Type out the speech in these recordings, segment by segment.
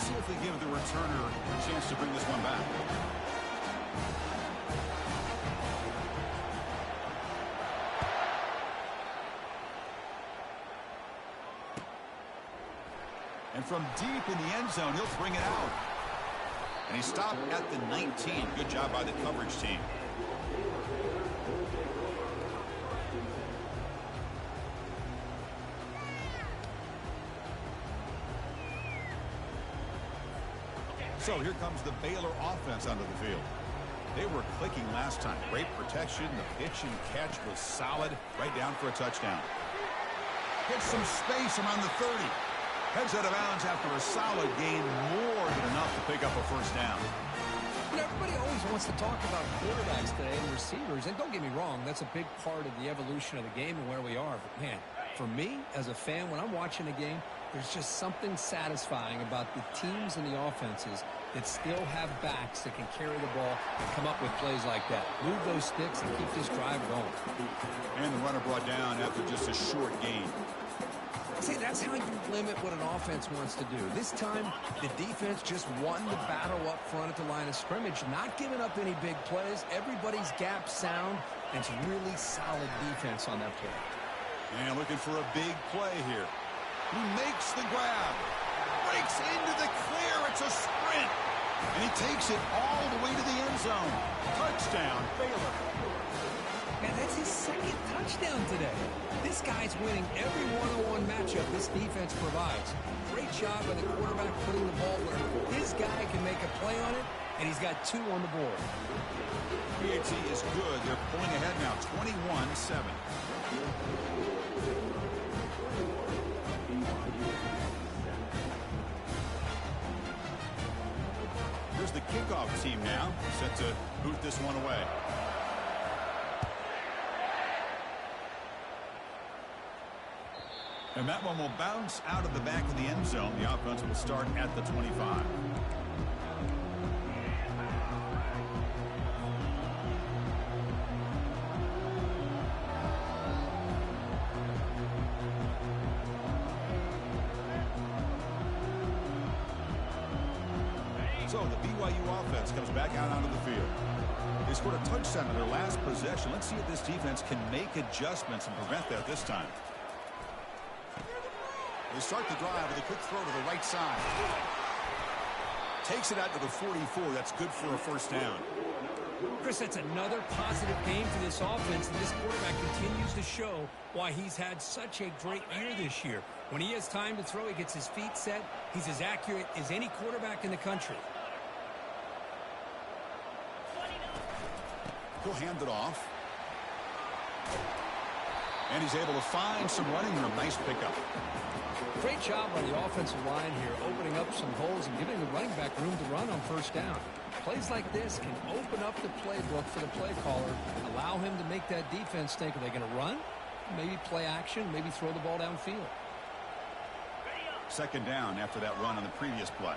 Let's see if they give the returner a chance to bring this one back. And from deep in the end zone, he'll bring it out. And he stopped at the 19. Good job by the coverage team. So here comes the Baylor offense onto the field. They were clicking last time. Great protection. The pitch and catch was solid. Right down for a touchdown. Gets some space around the 30. Heads out of bounds after a solid gain. More than enough to pick up a first down. You know, everybody always wants to talk about quarterbacks today and receivers. And don't get me wrong, that's a big part of the evolution of the game and where we are. But, man, for me as a fan, when I'm watching a game, there's just something satisfying about the teams and the offenses that still have backs that can carry the ball and come up with plays like that. Move those sticks and keep this drive going. And the runner brought down after just a short gain. See, that's how you limit what an offense wants to do. This time, the defense just won the battle up front at the line of scrimmage, not giving up any big plays. Everybody's gap sound, and it's really solid defense on that play. And looking for a big play here. He makes the grab. Breaks into the clear. It's a sprint. And he takes it all the way to the end zone. Touchdown, Baylor. Man, that's his second touchdown today. This guy's winning every one-on-one matchup this defense provides. Great job by the quarterback putting the ball where his guy can make a play on it, and he's got 2 on the board. PAT is good. They're pulling ahead now, 21-7. Here's the kickoff team now, set to boot this one away. And that one will bounce out of the back of the end zone. The offense will start at the 25. So the BYU offense comes back out onto the field. They scored a touchdown in their last possession. Let's see if this defense can make adjustments and prevent that this time. They start the drive with a quick throw to the right side. Takes it out to the 44. That's good for a first down. Chris, that's another positive game for this offense, and this quarterback continues to show why he's had such a great year this year. When he has time to throw, he gets his feet set. He's as accurate as any quarterback in the country. He'll hand it off. And he's able to find some running room. Nice pickup. Great job by the offensive line here, opening up some holes and giving the running back room to run on first down. Plays like this can open up the playbook for the play caller, allow him to make that defense think, are they going to run? Maybe play action, maybe throw the ball downfield. Second down after that run on the previous play.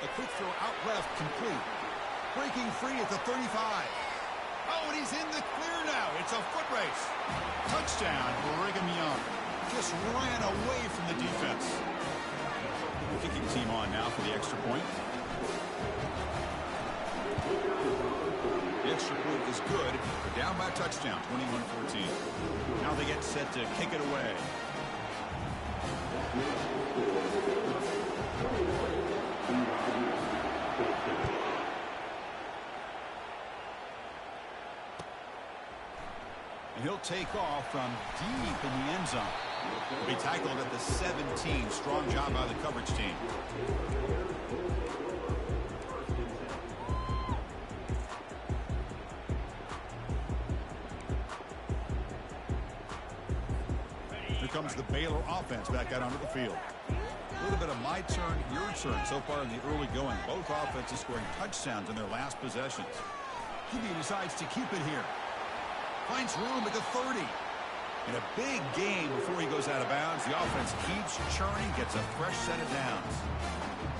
A quick throw out left, complete. Breaking free at the 35. Oh, and he's in the clear now. It's a foot race. Touchdown, Brigham Young. Just ran away from the defense. Kicking team on now for the extra point. The extra point is good. They're down by a touchdown, 21-14. Now they get set to kick it away. And he'll take off from deep in the end zone. He'll be tackled at the 17. Strong job by the coverage team. Here comes the Baylor offense back out onto the field. A little bit of my turn, your turn so far in the early going. Both offenses scoring touchdowns in their last possessions. He decides to keep it here. Finds room at the 30. In a big game before he goes out of bounds, the offense keeps churning, gets a fresh set of downs.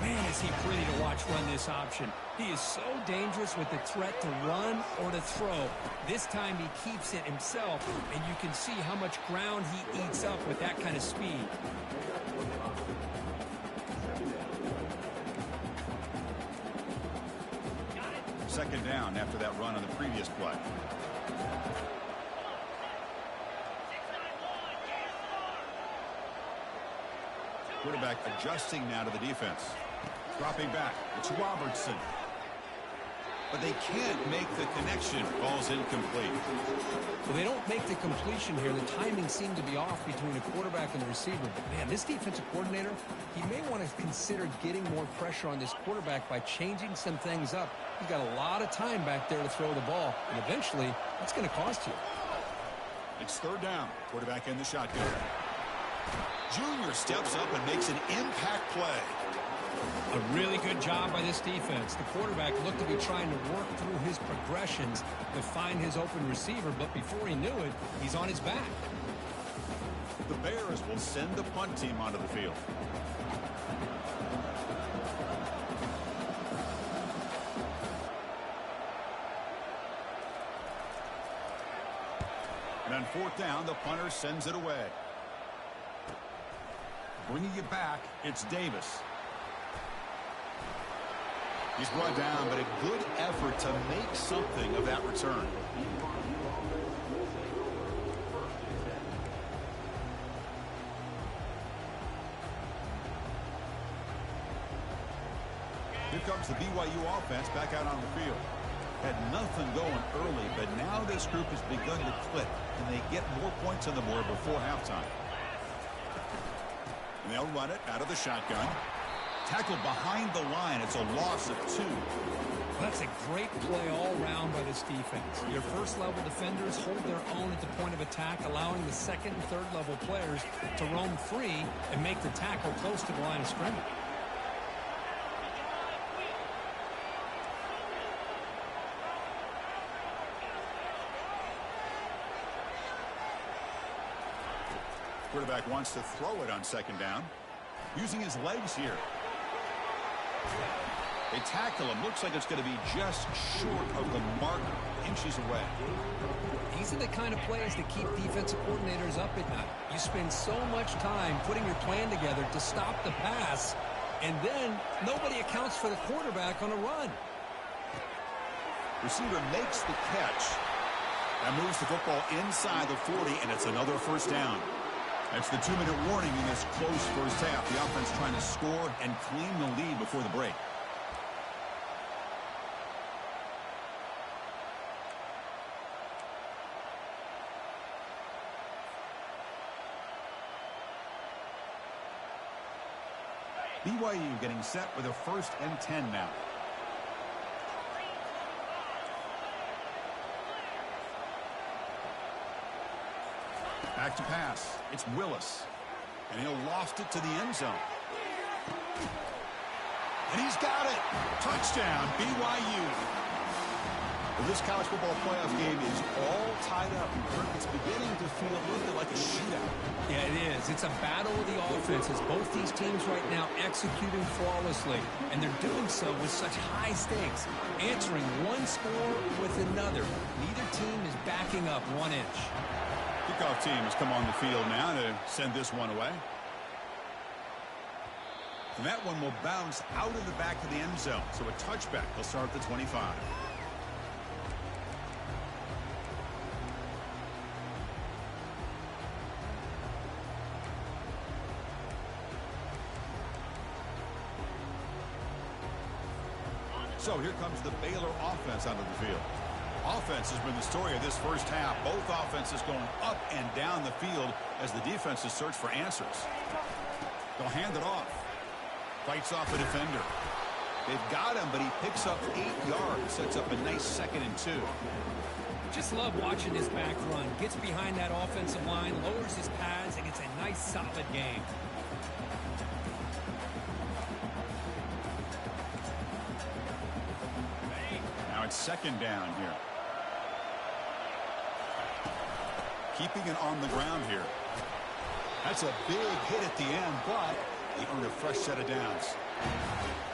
Man, is he pretty to watch run this option. He is so dangerous with the threat to run or to throw. This time he keeps it himself, and you can see how much ground he eats up with that kind of speed. Second down after that run on the previous play. Quarterback adjusting now to the defense. Dropping back. It's Robertson. But they can't make the connection. Ball's incomplete. Well, they don't make the completion here. The timing seemed to be off between the quarterback and the receiver. But, man, this defensive coordinator, he may want to consider getting more pressure on this quarterback by changing some things up. He's got a lot of time back there to throw the ball. And eventually, that's going to cost you. It's third down. Quarterback in the shotgun. Junior steps up and makes an impact play. A really good job by this defense. The quarterback looked to be trying to work through his progressions to find his open receiver, but before he knew it, he's on his back. The Bears will send the punt team onto the field. And on fourth down, the punter sends it away. Bringing it back, it's Davis. He's brought down, but a good effort to make something of that return. Here comes the BYU offense back out on the field. Had nothing going early, but now this group has begun to click, and they get more points on the board before halftime. And they'll run it out of the shotgun. Tackled behind the line. It's a loss of 2. That's a great play all around by this defense. Your first-level defenders hold their own at the point of attack, allowing the second and third-level players to roam free and make the tackle close to the line of scrimmage. Quarterback wants to throw it on second down. Using his legs here. They tackle him. Looks like it's going to be just short of the mark, inches away. These are the kind of plays that keep defensive coordinators up at night. You spend so much time putting your plan together to stop the pass, and then nobody accounts for the quarterback on a run. Receiver makes the catch. That moves the football inside the 40, and it's another first down. That's the 2-minute warning in this close first half. The offense trying to score and claim the lead before the break. BYU getting set with a 1st and 10 now. Back to pass. It's Willis. And he'll loft it to the end zone. And he's got it. Touchdown, BYU. Well, this college football playoff game is all tied up. It's beginning to feel a little bit like a shootout. Yeah, it is. It's a battle of the offenses. Both these teams right now executing flawlessly. And they're doing so with such high stakes. Answering one score with another. Neither team is backing up 1 inch. Kickoff team has come on the field now to send this one away. And that one will bounce out of the back of the end zone. So a touchback. They'll start at the 25. So here comes the Baylor offense onto the field. Offense has been the story of this first half. Both offenses going up and down the field as the defenses search for answers. They'll hand it off. Fights off a defender. They've got him, but he picks up 8 yards. Sets up a nice 2nd and 2. Just love watching this back run. Gets behind that offensive line, lowers his pads, and gets a nice solid game. Now it's 2nd down here. keeping it on the ground here. That's a big hit at the end, but they earn a fresh set of downs.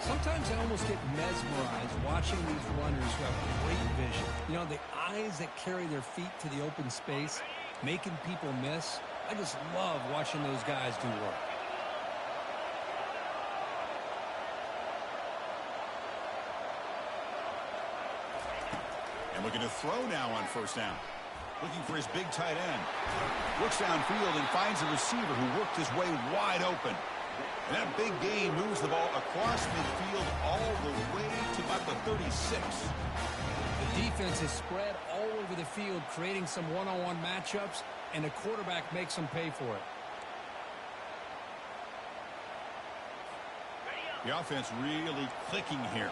Sometimes I almost get mesmerized watching these runners who have great vision. You know, the eyes that carry their feet to the open space, making people miss. I just love watching those guys do work. And looking to throw now on first down. Looking for his big tight end. Looks downfield and finds a receiver who worked his way wide open. And that big gain moves the ball across midfield all the way to about the 36. The defense is spread all over the field, creating some one-on-one matchups, and the quarterback makes them pay for it. The offense really clicking here.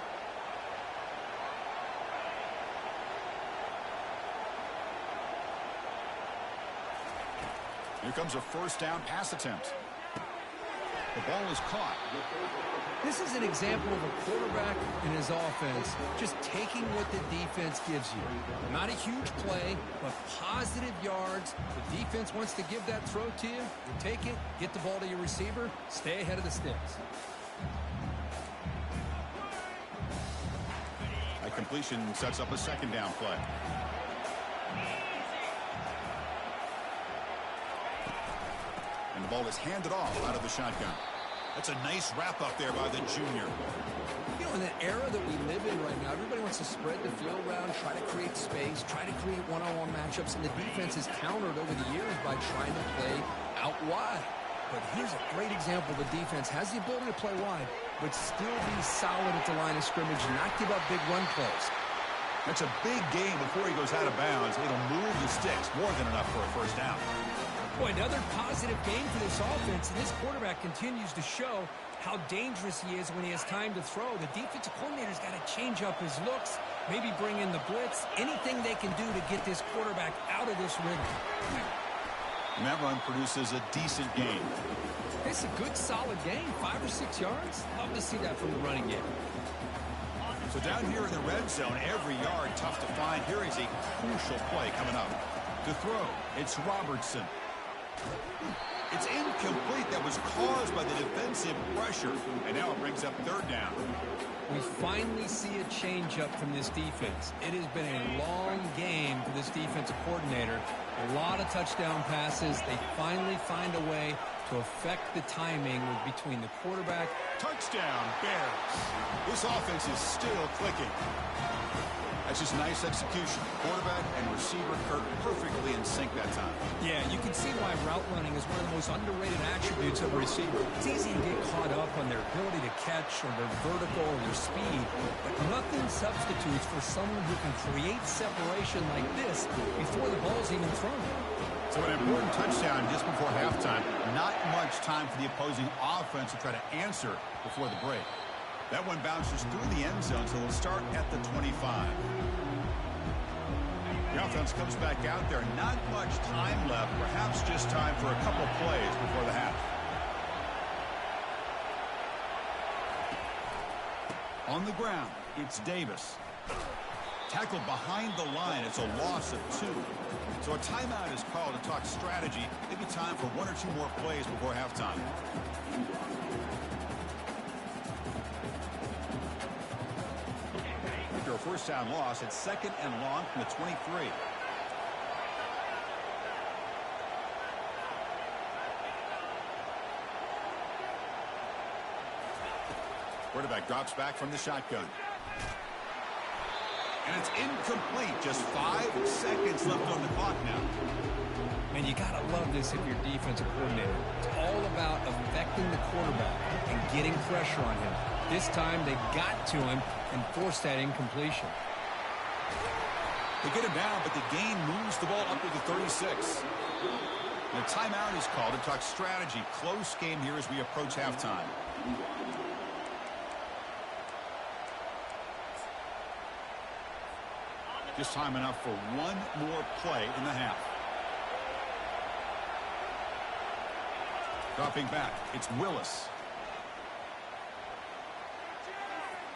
Here comes a first down pass attempt. The ball is caught. This is an example of a quarterback and his offense just taking what the defense gives you. Not a huge play, but positive yards. The defense wants to give that throw to you. You take it, get the ball to your receiver, stay ahead of the sticks. A completion sets up a second down play. And the ball is handed off out of the shotgun. That's a nice wrap up there by the junior. You know, in the era that we live in right now, everybody wants to spread the field around, try to create space, try to create one-on-one matchups, and the defense has countered over the years by trying to play out wide. But here's a great example. The defense has the ability to play wide, but still be solid at the line of scrimmage, not give up big run plays. That's a big gain before he goes out of bounds. It'll move the sticks more than enough for a first down. Boy, another positive game for this offense, and this quarterback continues to show how dangerous he is when he has time to throw. The defensive coordinator's got to change up his looks, maybe bring in the blitz, anything they can do to get this quarterback out of this rhythm. And that run produces a decent gain. It's a good, solid gain, 5 or 6 yards. Love to see that from the running game. So down here in the red zone, every yard tough to find. Here is a crucial play coming up. To throw, it's Robertson. It's incomplete. That was caused by the defensive pressure. And now it brings up third down. We finally see a change-up from this defense. It has been a long game for this defensive coordinator. A lot of touchdown passes. They finally find a way to affect the timing between the quarterback. Touchdown, Bears. This offense is still clicking. That's just nice execution. Quarterback and receiver Kirk perfectly in sync that time. Yeah, you can see why route running is one of the most underrated attributes of a receiver. It's easy to get caught up on their ability to catch or their vertical or their speed, but nothing substitutes for someone who can create separation like this before the ball's even thrown. So an important touchdown just before halftime. Not much time for the opposing offense to try to answer before the break. That one bounces through the end zone, so it'll start at the 25. The offense comes back out there. Not much time left. Perhaps just time for a couple plays before the half. On the ground, it's Davis. Tackled behind the line. It's a loss of 2. So a timeout is called to talk strategy. Maybe time for 1 or 2 more plays before halftime. After a first down loss, it's 2nd and long from the 23. Quarterback drops back from the shotgun. And it's incomplete. Just 5 seconds left on the clock now. And you got to love this if you're defensive coordinator. It's all about affecting the quarterback and getting pressure on him. This time they got to him and forced that incompletion. They get him down, but the gain moves the ball up to the 36. And a timeout is called to talk strategy. Close game here as we approach halftime. Just time enough for 1 more play in the half. Dropping back, it's Willis.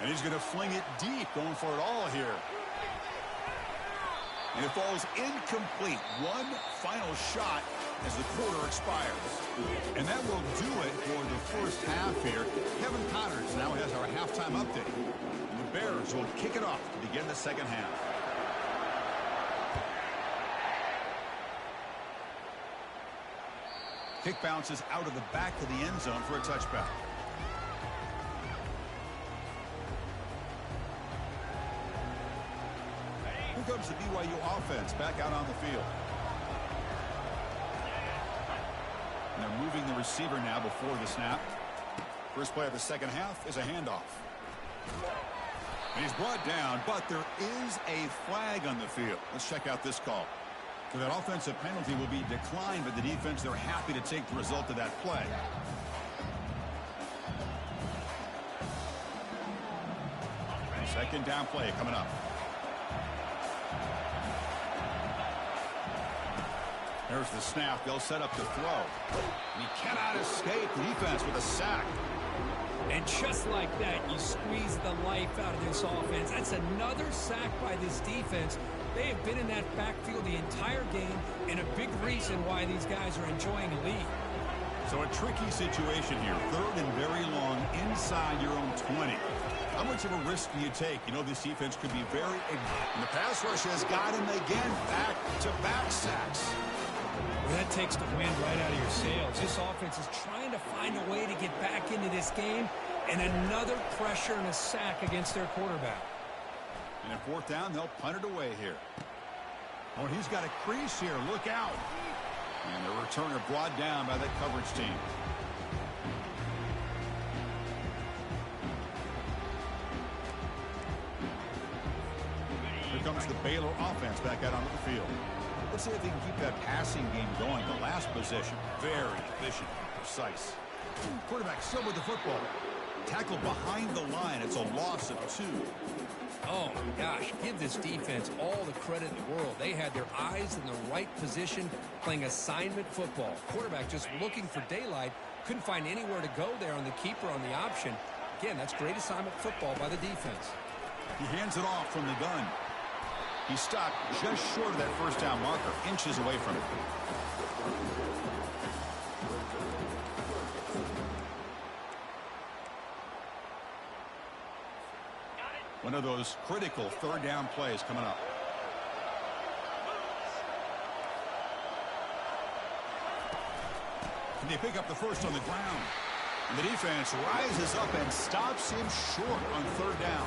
And he's going to fling it deep, going for it all here. And it falls incomplete. One final shot as the quarter expires. And that will do it for the first half here. Kevin Connors now has our halftime update. And the Bears will kick it off to begin the second half. Kick bounces out of the back of the end zone for a touchback. Here comes the BYU offense back out on the field. And they're moving the receiver now before the snap. First play of the second half is a handoff. And he's brought down, but there is a flag on the field. Let's check out this call. So that offensive penalty will be declined by the defense. They're happy to take the result of that play. Second down play coming up. There's the snap. They'll set up the throw. And he cannot escape the defense with a sack. And just like that, you squeeze the life out of this offense. That's another sack by this defense. They have been in that backfield the entire game, and a big reason why these guys are enjoying a lead. So a tricky situation here. Third and very long inside your own 20. How much of a risk do you take? You know this defense could be very ignorant. And the pass rush has got him again. Back-to-back sacks. Well, that takes the wind right out of your sails. This offense is trying to find a way to get back into this game, and another pressure and a sack against their quarterback. And in fourth down, they'll punt it away here. Oh, he's got a crease here. Look out. And the returner brought down by that coverage team. Here comes the Baylor offense back out onto the field. Let's see if they can keep that passing game going. The last possession, very efficient and precise. Quarterback still with the football. Tackle behind the line. It's a loss of 2. Oh, my gosh. Give this defense all the credit in the world. They had their eyes in the right position playing assignment football. Quarterback just looking for daylight. Couldn't find anywhere to go there on the keeper on the option. Again, that's great assignment football by the defense. He hands it off from the gun. He stopped just short of that first down marker, inches away from it. One of those critical third down plays coming up. And they pick up the first on the ground. And the defense rises up and stops him short on third down.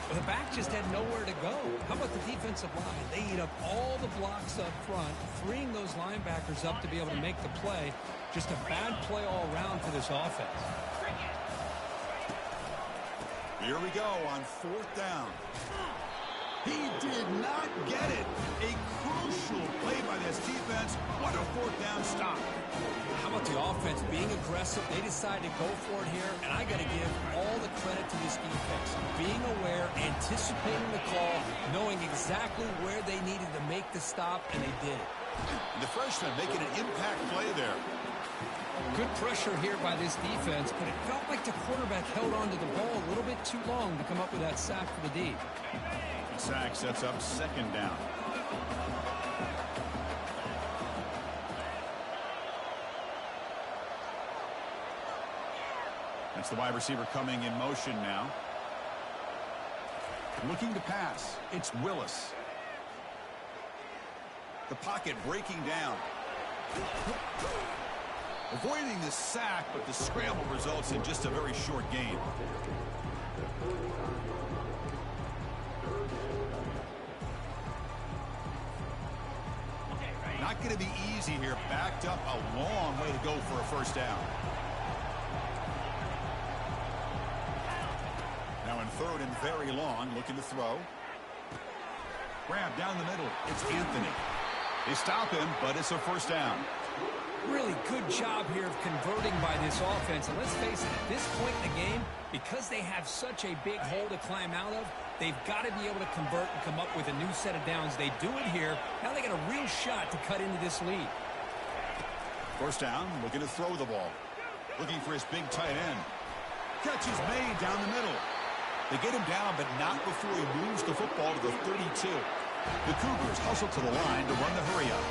Well, the back just had nowhere to go. How about the defensive line? They eat up all the blocks up front, freeing those linebackers up to be able to make the play. Just a bad play all around for this offense. Here we go on fourth down. He did not get it. A crucial play by this defense. What a fourth down stop. How about the offense being aggressive? They decided to go for it here, and I got to give all the credit to this defense. Being aware, anticipating the call, knowing exactly where they needed to make the stop, and they did it. And the freshman making an impact play there. Good pressure here by this defense, but it felt like the quarterback held on to the ball a little bit too long to come up with that sack for the D. The sack sets up second down. That's the wide receiver coming in motion now. Looking to pass. It's Willis. The pocket breaking down. Avoiding the sack, but the scramble results in just a very short gain. Not going to be easy here. Backed up a long way to go for a first down. Now in third and very long, looking to throw. Grab down the middle. It's Anthony. They stop him, but it's a first down. Really good job here of converting by this offense. And let's face it, at this point in the game, because they have such a big hole to climb out of, they've got to be able to convert and come up with a new set of downs. They do it here. Now they got a real shot to cut into this lead. First down, looking to throw the ball. Looking for his big tight end. Catch is made down the middle. They get him down, but not before he moves the football to the 32. The Cougars hustle to the line to run the hurry up.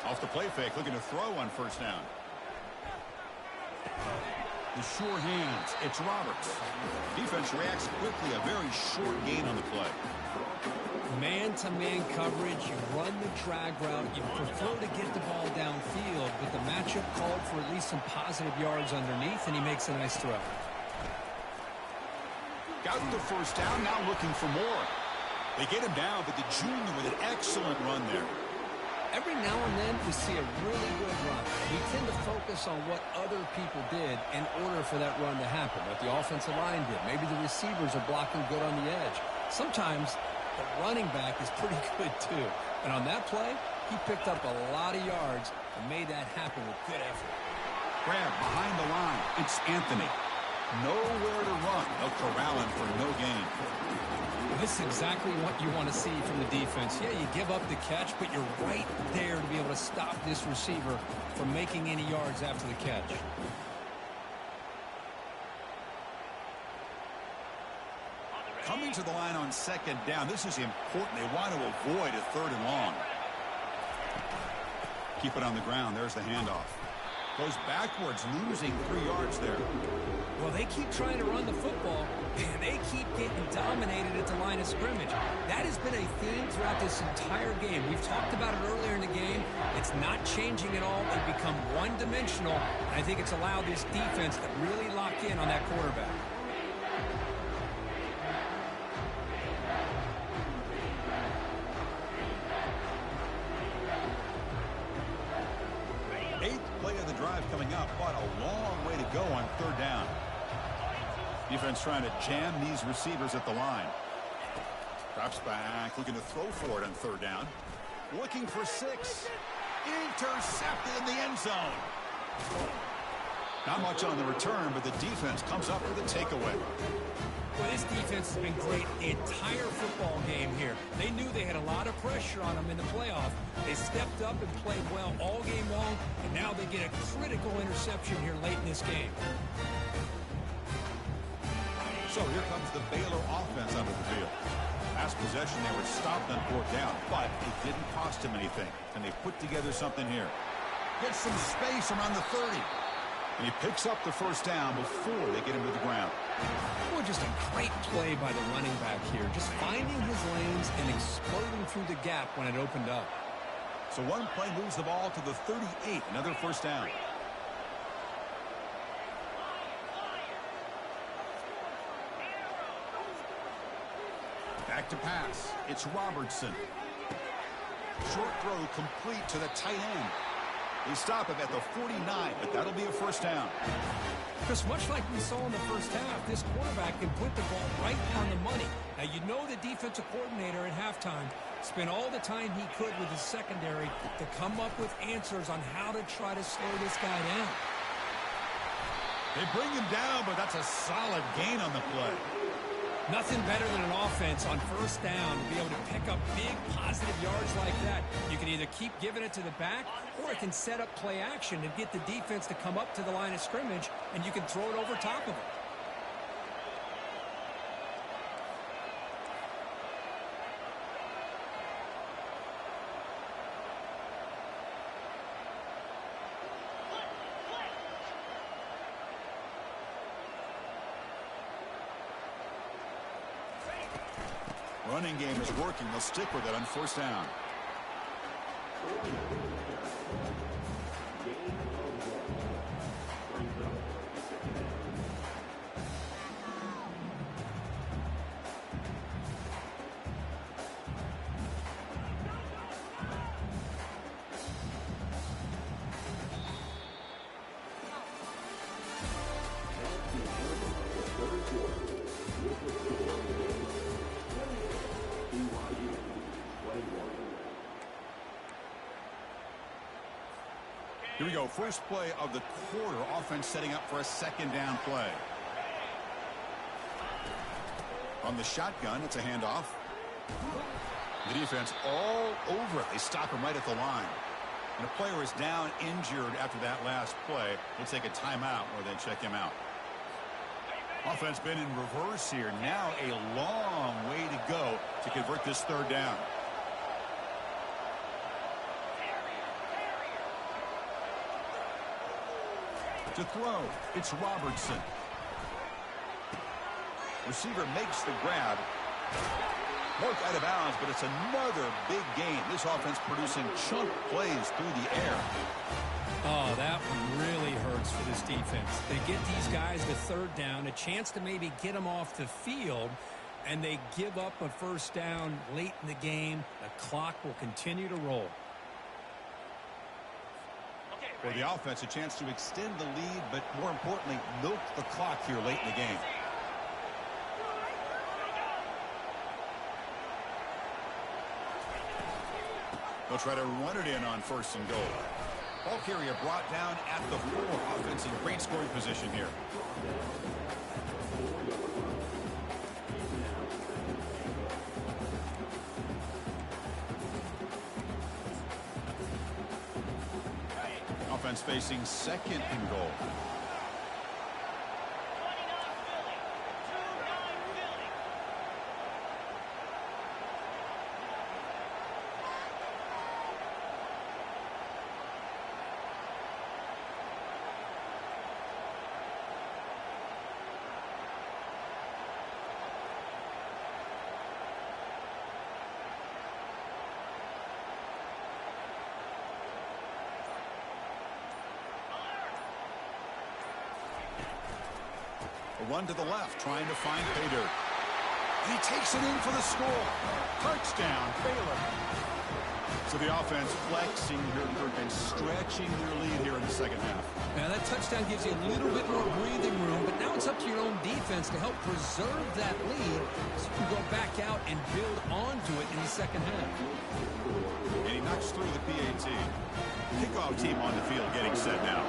Off the play fake, looking to throw on first down. The sure hands. It's Roberts. Defense reacts quickly. A very short gain on the play. Man-to-man coverage. You run the drag route. You prefer to get the ball downfield, but the matchup called for at least some positive yards underneath, and he makes a nice throw. Got the first down, now looking for more. They get him down, but the junior with an excellent run there. Every now and then we see a really good run. We tend to focus on what other people did in order for that run to happen, what the offensive line did. Maybe the receivers are blocking good on the edge. Sometimes the running back is pretty good too. And on that play, he picked up a lot of yards and made that happen with good effort. Grab behind the line. It's Anthony. Nowhere to run. They'll corral him for no gain. This is exactly what you want to see from the defense. Yeah, you give up the catch, but you're right there to be able to stop this receiver from making any yards after the catch. Coming to the line on second down. This is important. They want to avoid a third and long. Keep it on the ground. There's the handoff. Goes backwards, losing 3 yards there. Well, they keep trying to run the football, and they keep getting dominated at the line of scrimmage. That has been a theme throughout this entire game. We've talked about it earlier in the game. It's not changing at all. They've become one-dimensional, and I think it's allowed this defense to really lock in on that quarterback. Coming up, but a long way to go on third down. Defense trying to jam these receivers at the line. Drops back, looking to throw for it on third down. Looking for 6. Intercepted in the end zone. Not much on the return, but the defense comes up with a takeaway. Well, this defense has been great the entire football game here. They knew they had a lot of pressure on them in the playoff. They stepped up and played well all game long, and now they get a critical interception here late in this game. So here comes the Baylor offense onto the field. Last possession, they were stopped on fourth down, but it didn't cost them anything. And they put together something here. Gets some space around the 30. And he picks up the first down before they get him to the ground. Well, just a great play by the running back here. Just finding his lanes and exploding through the gap when it opened up. So one play moves the ball to the 38. Another first down. Back to pass. It's Robertson. Short throw complete to the tight end. They stop him at the 49, but that'll be a first down. Chris, much like we saw in the first half, this quarterback can put the ball right on the money. Now, you know the defensive coordinator at halftime spent all the time he could with his secondary to come up with answers on how to try to slow this guy down. They bring him down, but that's a solid gain on the play. Nothing better than an offense on first down to be able to pick up big positive yards like that. You can either keep giving it to the back, or it can set up play action and get the defense to come up to the line of scrimmage, and you can throw it over top of it. Running game is working. They'll stick with it on first down. Here we go. First play of the quarter. Offense setting up for a second down play. On the shotgun, it's a handoff. The defense all over it. They stop him right at the line. And a player is down injured after that last play. We'll take a timeout or they check him out. Offense been in reverse here. Now a long way to go to convert this third down. To throw, it's Robertson. Receiver makes the grab. Mark out of bounds, but it's another big gain. This offense producing chunk plays through the air. Oh, that one really hurts for this defense. They get these guys the third down, a chance to maybe get them off the field, and they give up a first down late in the game. The clock will continue to roll. For the offense, a chance to extend the lead, but more importantly, milk the clock here late in the game. They'll try to run it in on first and goal. Ball carrier brought down at the 4. Offense in great scoring position here. Offense facing second and goal. A run to the left, trying to find pay dirt. And he takes it in for the score. Touchdown, Baylor. So the offense flexing here and stretching their lead here in the second half. Now that touchdown gives you a little bit more breathing room, but now it's up to your own defense to help preserve that lead so you can go back out and build onto it in the second half. And he knocks through the PAT. Kickoff team on the field getting set now.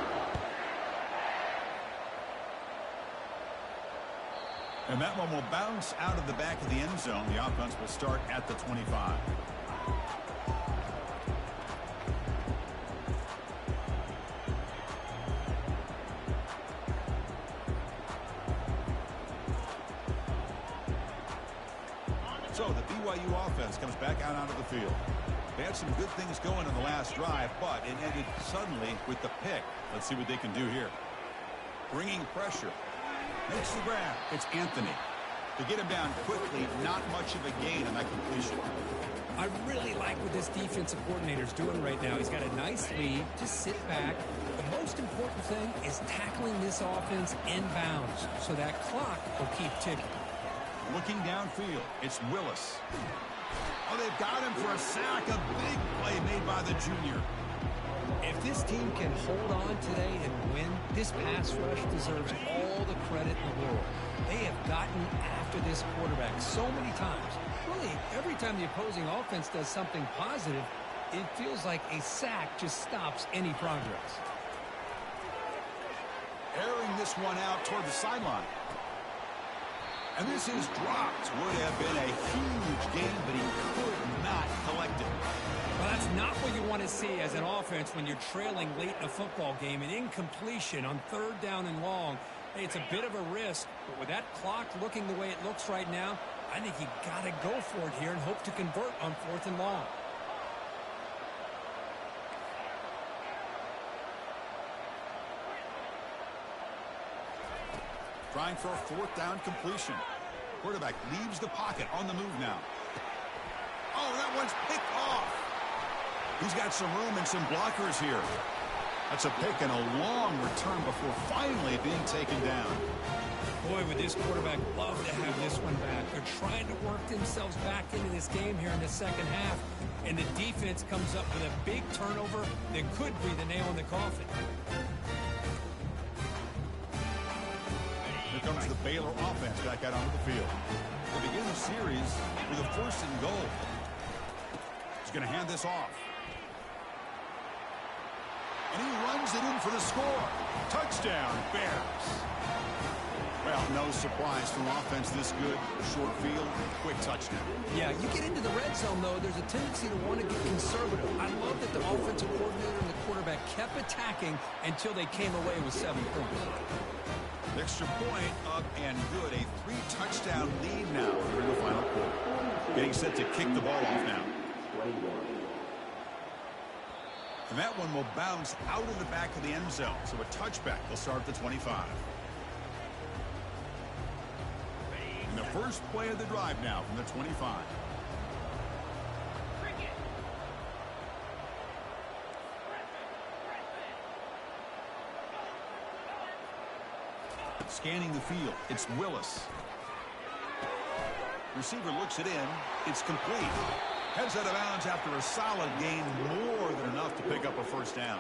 And that one will bounce out of the back of the end zone. The offense will start at the 25. So the BYU offense comes back out onto the field. They had some good things going in the last drive, but it ended suddenly with the pick. Let's see what they can do here. Bringing pressure. Makes the grab. It's Anthony. To get him down quickly, not much of a gain on that completion. I really like what this defensive coordinator's doing right now. He's got a nice lead. Just sit back. The most important thing is tackling this offense inbounds so that clock will keep ticking. Looking downfield, it's Willis. Oh, they've got him for a sack. A big play made by the junior. If this team can hold on today and win, this pass rush deserves all the credit in the world. They have gotten after this quarterback so many times. Really, every time the opposing offense does something positive, it feels like a sack just stops any progress. Airing this one out toward the sideline. And this is dropped. Would have been a huge gain, but he could not collect it. Well, that's not what you want to see as an offense when you're trailing late in a football game. An incompletion on third down and long. Hey, it's a bit of a risk, but with that clock looking the way it looks right now, I think you got to go for it here and hope to convert on fourth and long. Trying for a fourth down completion. Quarterback leaves the pocket on the move now. Oh, that one's picked off. He's got some room and some blockers here. That's a pick and a long return before finally being taken down. Boy, would this quarterback love to have this one back. They're trying to work themselves back into this game here in the second half. And the defense comes up with a big turnover that could be the nail in the coffin. Here comes the Baylor offense back out onto the field. They begin the series with a first and goal. He's going to hand this off. And he runs it in for the score. Touchdown, Bears. Well, no surprise from offense this good. Short field, quick touchdown. Yeah, you get into the red zone, though, there's a tendency to want to get conservative. I love that the offensive coordinator and the quarterback kept attacking until they came away with 7 points. Extra point up and Getting set to kick the ball off now. And that one will bounce out of the back of the end zone. So a touchback will start at the 25. And the first play of the drive now from the 25. Scanning the field, it's Willis. Receiver looks it in. It's complete. Heads out of bounds after a solid gain, more than enough to pick up a first down.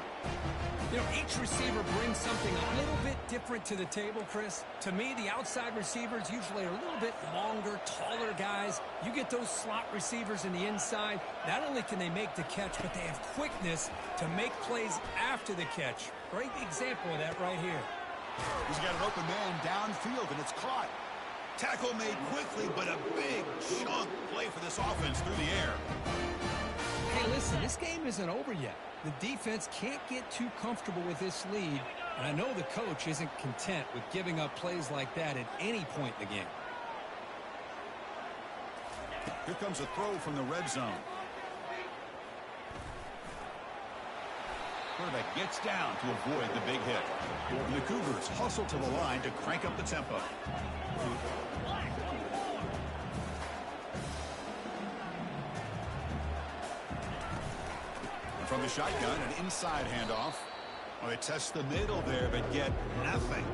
You know, each receiver brings something a little bit different to the table, Chris. To me, the outside receivers usually are a little bit longer, taller guys. You get those slot receivers in the inside, not only can they make the catch, but they have quickness to make plays after the catch. Great example of that right here. He's got an open man downfield, and it's caught. Tackle made quickly, but a big chunk play for this offense through the air. Hey, listen, this game isn't over yet. The defense can't get too comfortable with this lead, and I know the coach isn't content with giving up plays like that at any point in the game. Here comes a throw from the red zone. Quarterback gets down to avoid the big hit. And the Cougars hustle to the line to crank up the tempo. And from the shotgun, an inside handoff. Well, they test the middle there, but get nothing.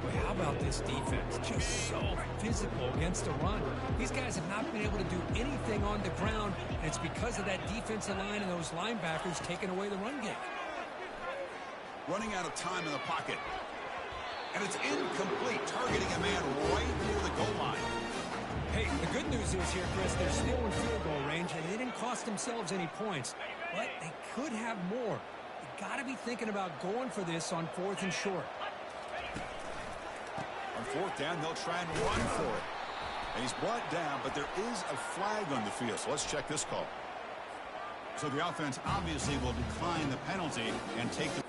Boy, how about this defense? Just so physical against the run. These guys have not been able to do anything on the ground, and it's because of that defensive line and those linebackers taking away the run game. Running out of time in the pocket. And it's incomplete, targeting a man right near the goal line. Hey, the good news is here, Chris, they're still in field goal range, and they didn't cost themselves any points. But they could have more. You got to be thinking about going for this on 4th and short. On 4th down, they'll try and run for it. And he's brought down, but there is a flag on the field. So let's check this call. So the offense obviously will decline the penalty and take the...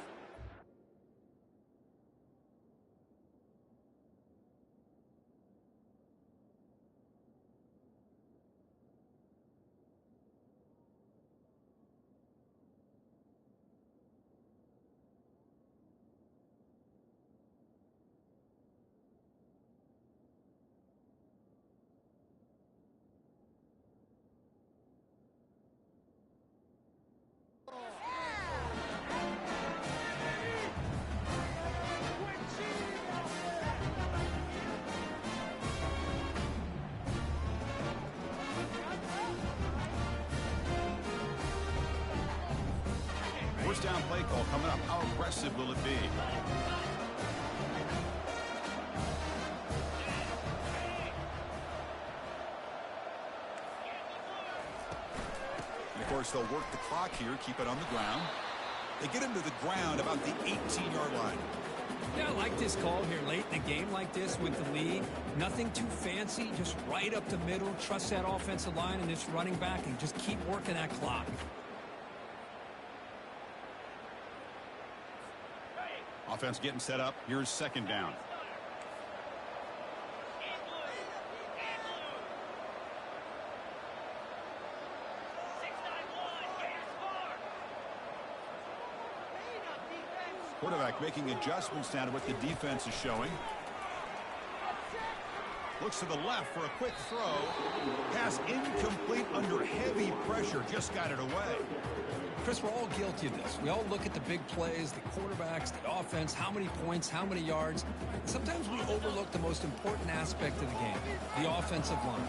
First down play call coming up. How aggressive will it be? And of course, they'll work the clock here, keep it on the ground. They get him to the ground about the 18-yard line. Yeah, I like this call here late in a game like this with the lead. Nothing too fancy, just right up the middle. Trust that offensive line and this running back and just keep working that clock. Offense getting set up. Here's 2nd down. Quarterback making adjustments now to what the defense is showing. Looks to the left for a quick throw. Pass incomplete under heavy pressure. Just got it away. Chris, we're all guilty of this. We all look at the big plays, the quarterbacks, the offense, how many points, how many yards. Sometimes we overlook the most important aspect of the game, the offensive line.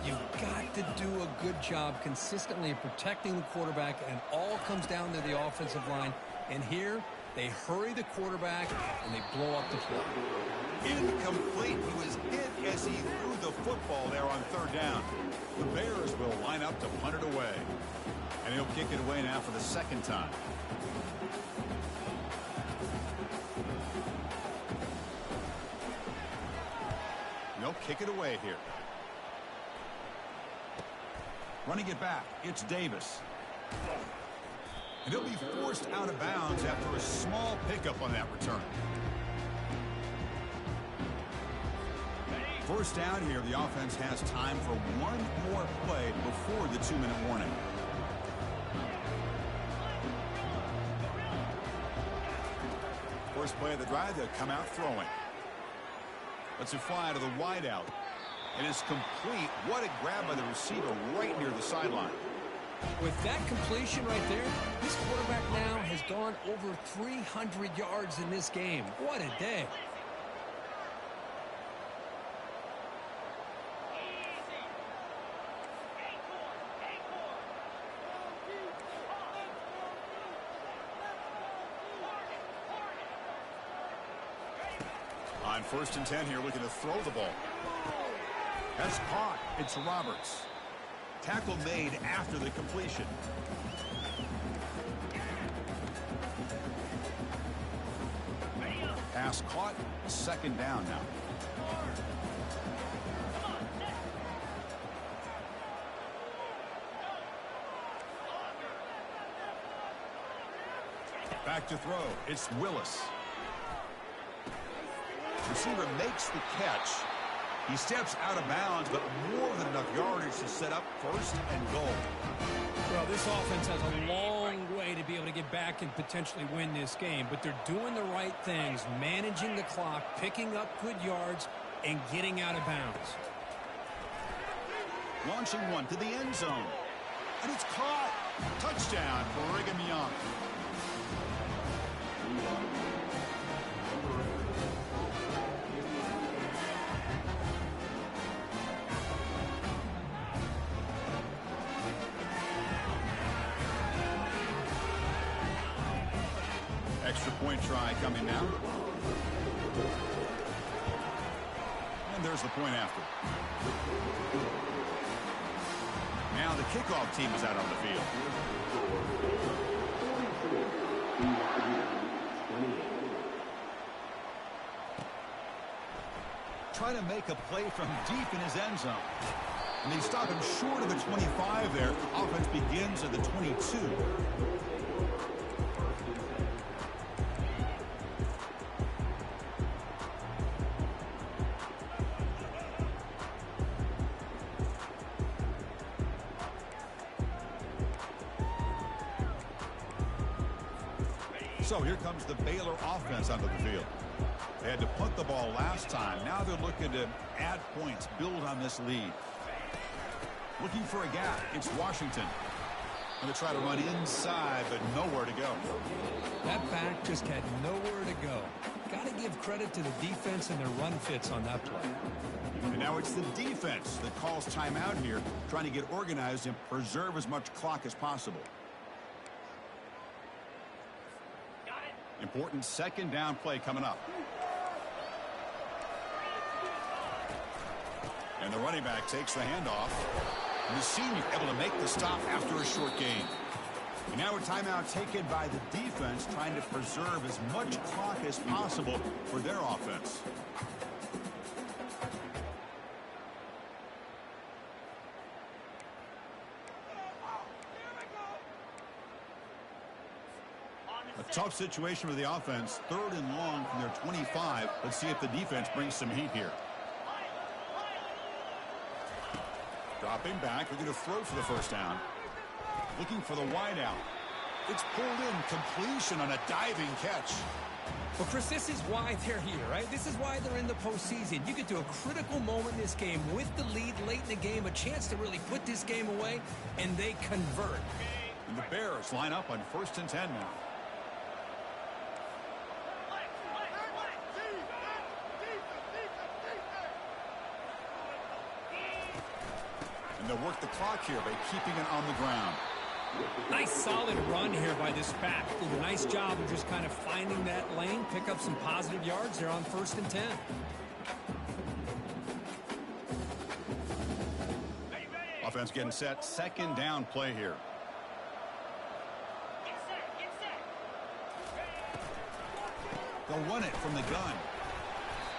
You've got to do a good job consistently of protecting the quarterback, and it all comes down to the offensive line. And here, they hurry the quarterback, and they blow up the play. Incomplete. He was hit as he threw the football there on 3rd down. The Bears will line up to punt it away. And he'll kick it away now for the 2nd time. They'll kick it away here. Running it back, it's Davis. And he'll be forced out of bounds after a small pickup on that return. First down here, the offense has time for one more play before the 2-minute warning. First play of the drive, they'll come out throwing. Let's it fly to the wideout. It is complete. What a grab by the receiver right near the sideline. With that completion right there, this quarterback now has gone over 300 yards in this game. What a day. On 1st and 10 here, looking to throw the ball. That's caught. It's Roberts. Tackle made after the completion. Pass caught. 2nd down now. Back to throw. It's Willis. Receiver makes the catch. He steps out of bounds, but more than enough yardage to set up 1st and goal. Well, this offense has a long way to be able to get back and potentially win this game, but they're doing the right things, managing the clock, picking up good yards, and getting out of bounds. Launching one to the end zone. And it's caught. Touchdown for Brigham Young. Extra point try coming now. And there's the point after. Now the kickoff team is out on the field. Trying to make a play from deep in his end zone. And they stop him short of the 25 there. Offense begins at the 22. So here comes the Baylor offense onto the field. They had to punt the ball last time. Now they're looking to add points, build on this lead. Looking for a gap. It's Washington. Going to try to run inside, but nowhere to go. That back just had nowhere to go. Got to give credit to the defense and their run fits on that play. And now it's the defense that calls timeout here, trying to get organized and preserve as much clock as possible. Important 2nd down play coming up. And the running back takes the handoff. And the senior able to make the stop after a short gain. And now a timeout taken by the defense, trying to preserve as much clock as possible for their offense. A tough situation for the offense. 3rd and long from their 25. Let's see if the defense brings some heat here. Dropping back, looking to throw for the 1st down. Looking for the wideout. It's pulled in. Completion on a diving catch. Well, Chris, this is why they're here, right? This is why they're in the postseason. You get to a critical moment in this game with the lead late in the game, a chance to really put this game away, and they convert. And the Bears line up on 1st and 10 now. They'll work the clock here by keeping it on the ground. Nice solid run here by this back. Did a nice job of just kind of finding that lane, pick up some positive yards there on 1st and 10. Offense getting set. 2nd down play here. They'll run it from the gun.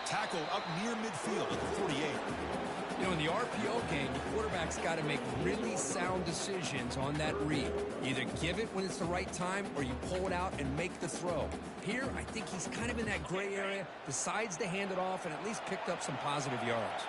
Tackle up near midfield at the 48. You know, in the RPO game, the quarterback's got to make really sound decisions on that read. Either give it when it's the right time or you pull it out and make the throw. Here, I think he's kind of in that gray area, decides to hand it off and at least picked up some positive yards.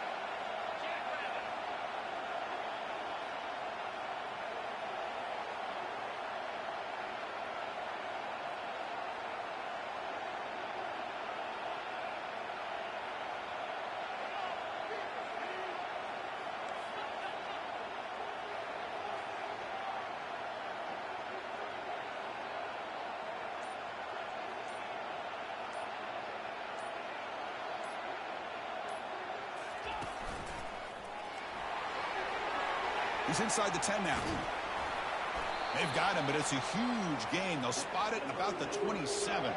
He's inside the 10 now. They've got him, but it's a huge gain. They'll spot it about the 27.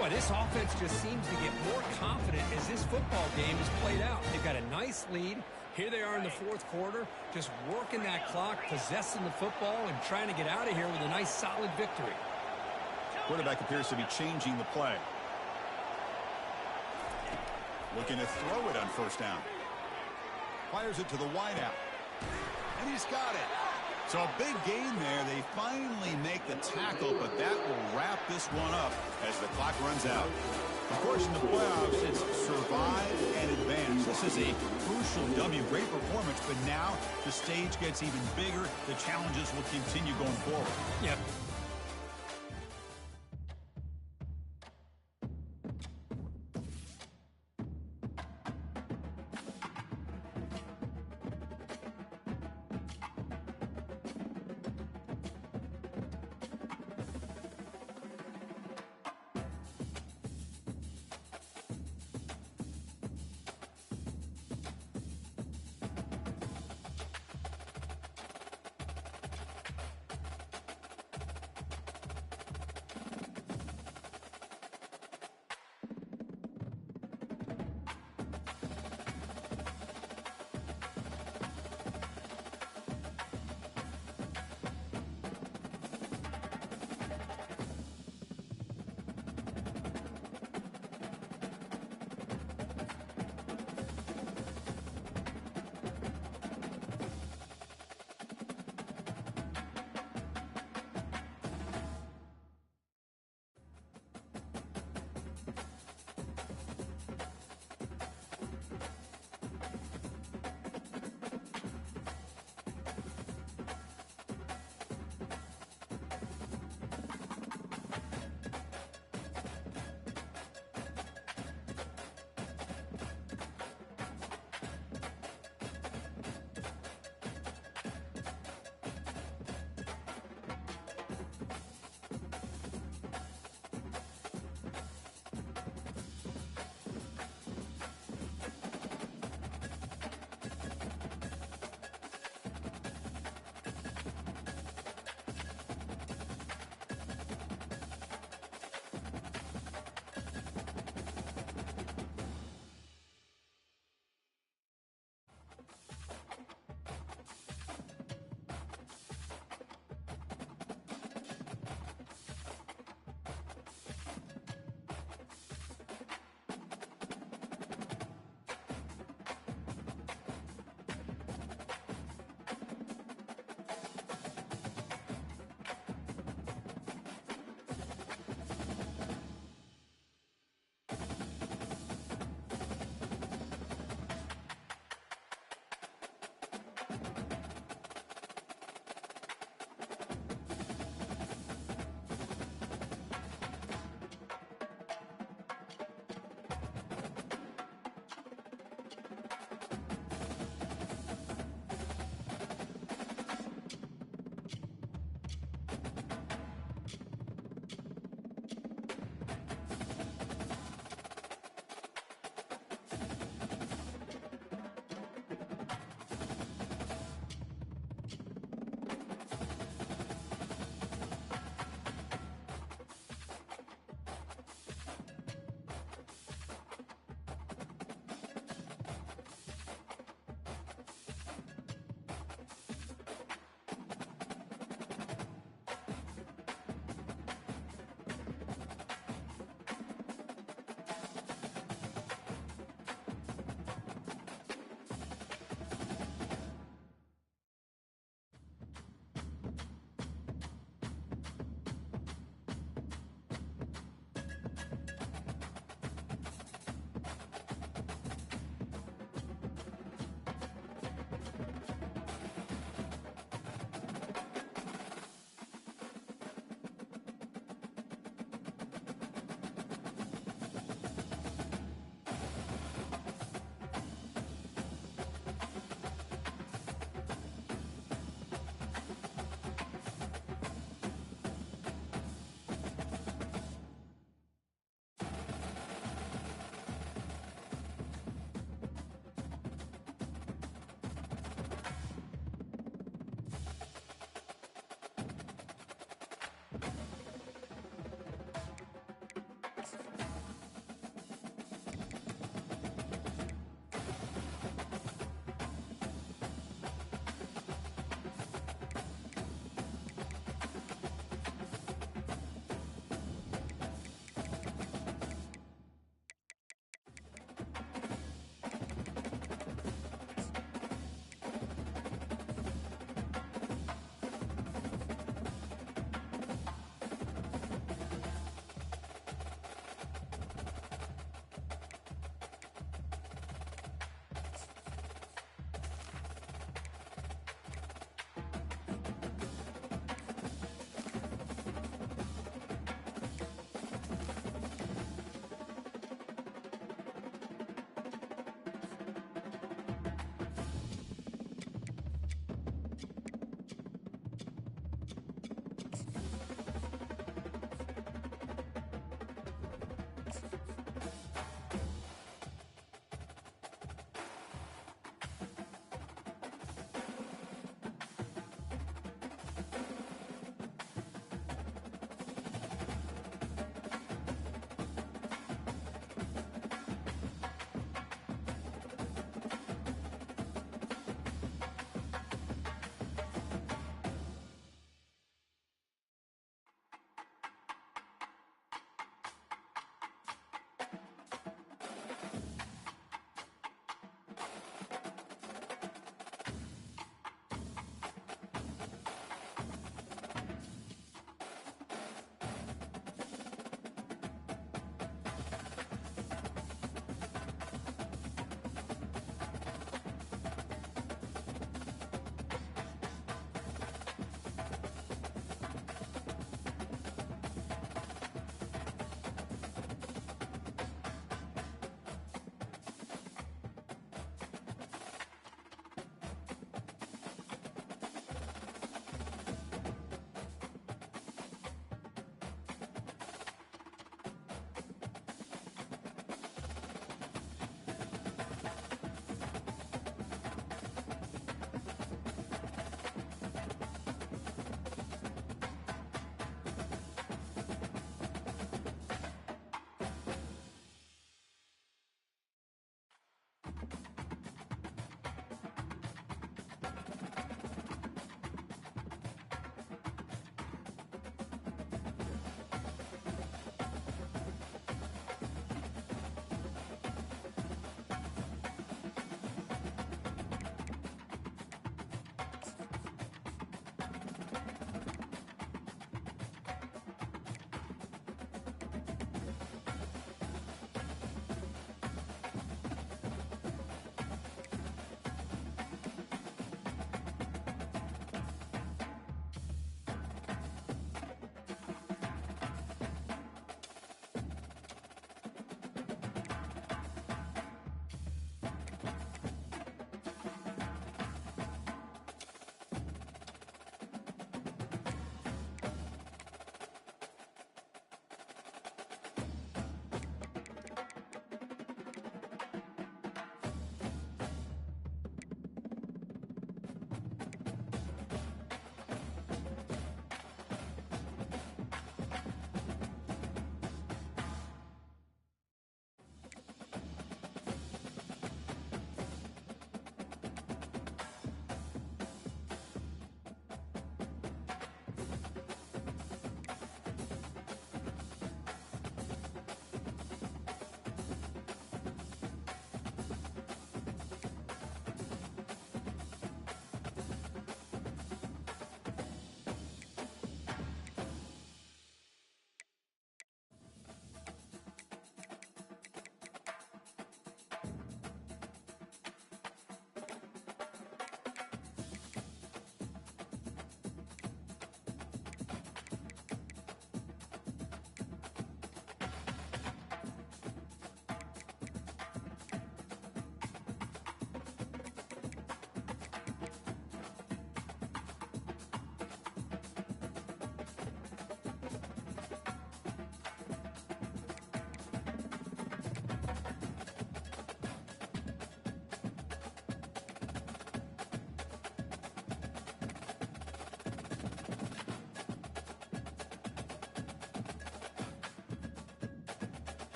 Well, this offense just seems to get more confident as this football game is played out. They've got a nice lead. Here they are in the fourth quarter, just working that clock, possessing the football, and trying to get out of here with a nice, solid victory. Quarterback appears to be changing the play. Looking to throw it on first down. Fires it to the wideout. And he's got it. So a big gain there. They finally make the tackle, but that will wrap this one up as the clock runs out. Of course, in the playoffs, it's survive and advance. This is a crucial W. Great performance, but now the stage gets even bigger. The challenges will continue going forward. Yep.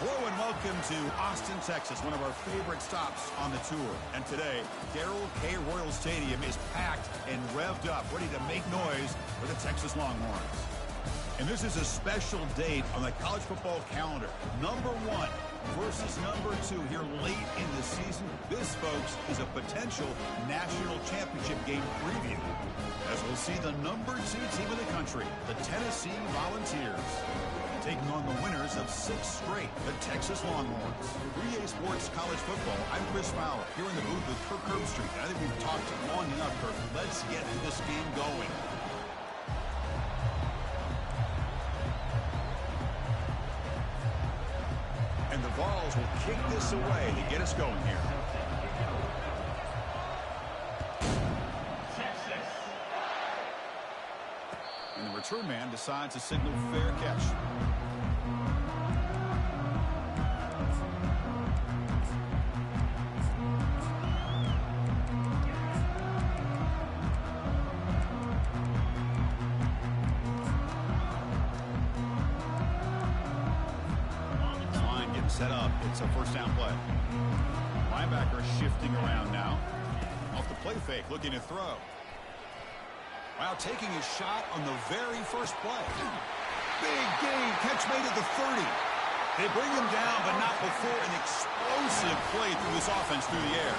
Hello and welcome to Austin, Texas, one of our favorite stops on the tour. And today, Darrell K. Royal Stadium is packed and revved up, ready to make noise for the Texas Longhorns. And this is a special date on the college football calendar. Number 1 versus number 2 here late in the season. This, folks, is a potential national championship game preview, as we'll see the number 2 team in the country, the Tennessee Volunteers, taking on the winners of 6 straight, the Texas Longhorns. 3A Sports College Football, I'm Chris Fowler, here in the booth with Kirk Herbstreit. I think we've talked long enough, Kirk. Let's get this game going. And the Vols will kick this away to get us going here. And the return man decides to signal fair catch. Set up. It's a first down play. Linebacker shifting around now. Off the play fake, looking to throw. Wow, taking a shot on the very first play. Big gain, catch made at the 30. They bring him down, but not before an explosive play through this offense through the air.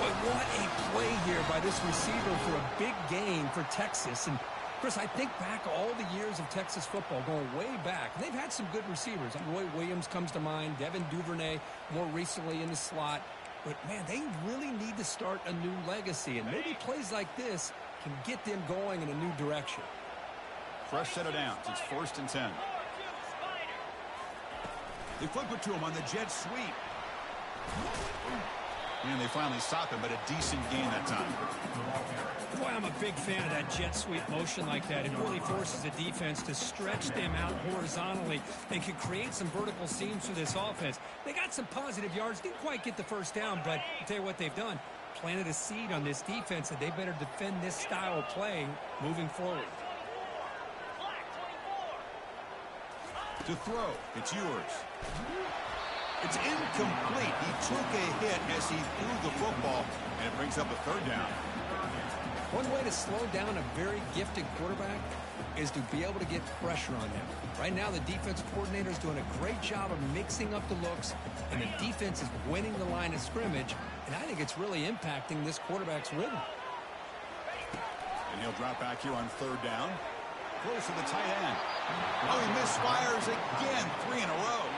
But what a play here by this receiver for a big gain for Texas. And Chris, I think back all the years of Texas football, going way back, and they've had some good receivers. Roy Williams comes to mind, Devin Duvernay more recently in the slot. But, man, they really need to start a new legacy, and maybe plays like this can get them going in a new direction. Fresh set of downs. It's 1st and 10. They flip it to him on the jet sweep. And they finally stop him, but a decent gain that time. Boy, I'm a big fan of that jet sweep motion like that. It really forces the defense to stretch them out horizontally and can create some vertical seams for this offense. They got some positive yards, didn't quite get the first down, but I'll tell you what they've done. Planted a seed on this defense that they better defend this style of play moving forward. To throw, it's yours. It's incomplete. He took a hit as he threw the football, and it brings up a 3rd down. One way to slow down a very gifted quarterback is to be able to get pressure on him. Right now, the defense coordinator is doing a great job of mixing up the looks, and the defense is winning the line of scrimmage, and I think it's really impacting this quarterback's rhythm. And he'll drop back here on 3rd down. Close to the tight end. Oh, he misfires again, 3 in a row.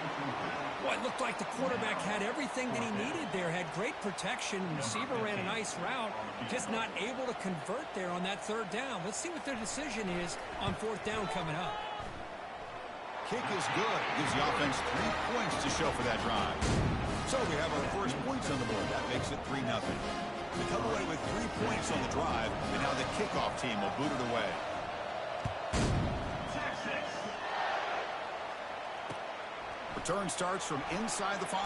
Well, it looked like the quarterback had everything that he needed there, had great protection. Receiver ran a nice route, just not able to convert there on that 3rd down. Let's see what their decision is on 4th down coming up. Kick is good. Gives the offense 3 points to show for that drive. So we have our first points on the board. That makes it 3-0. They come away with 3 points on the drive, and now the kickoff team will boot it away. Return starts from inside the 5.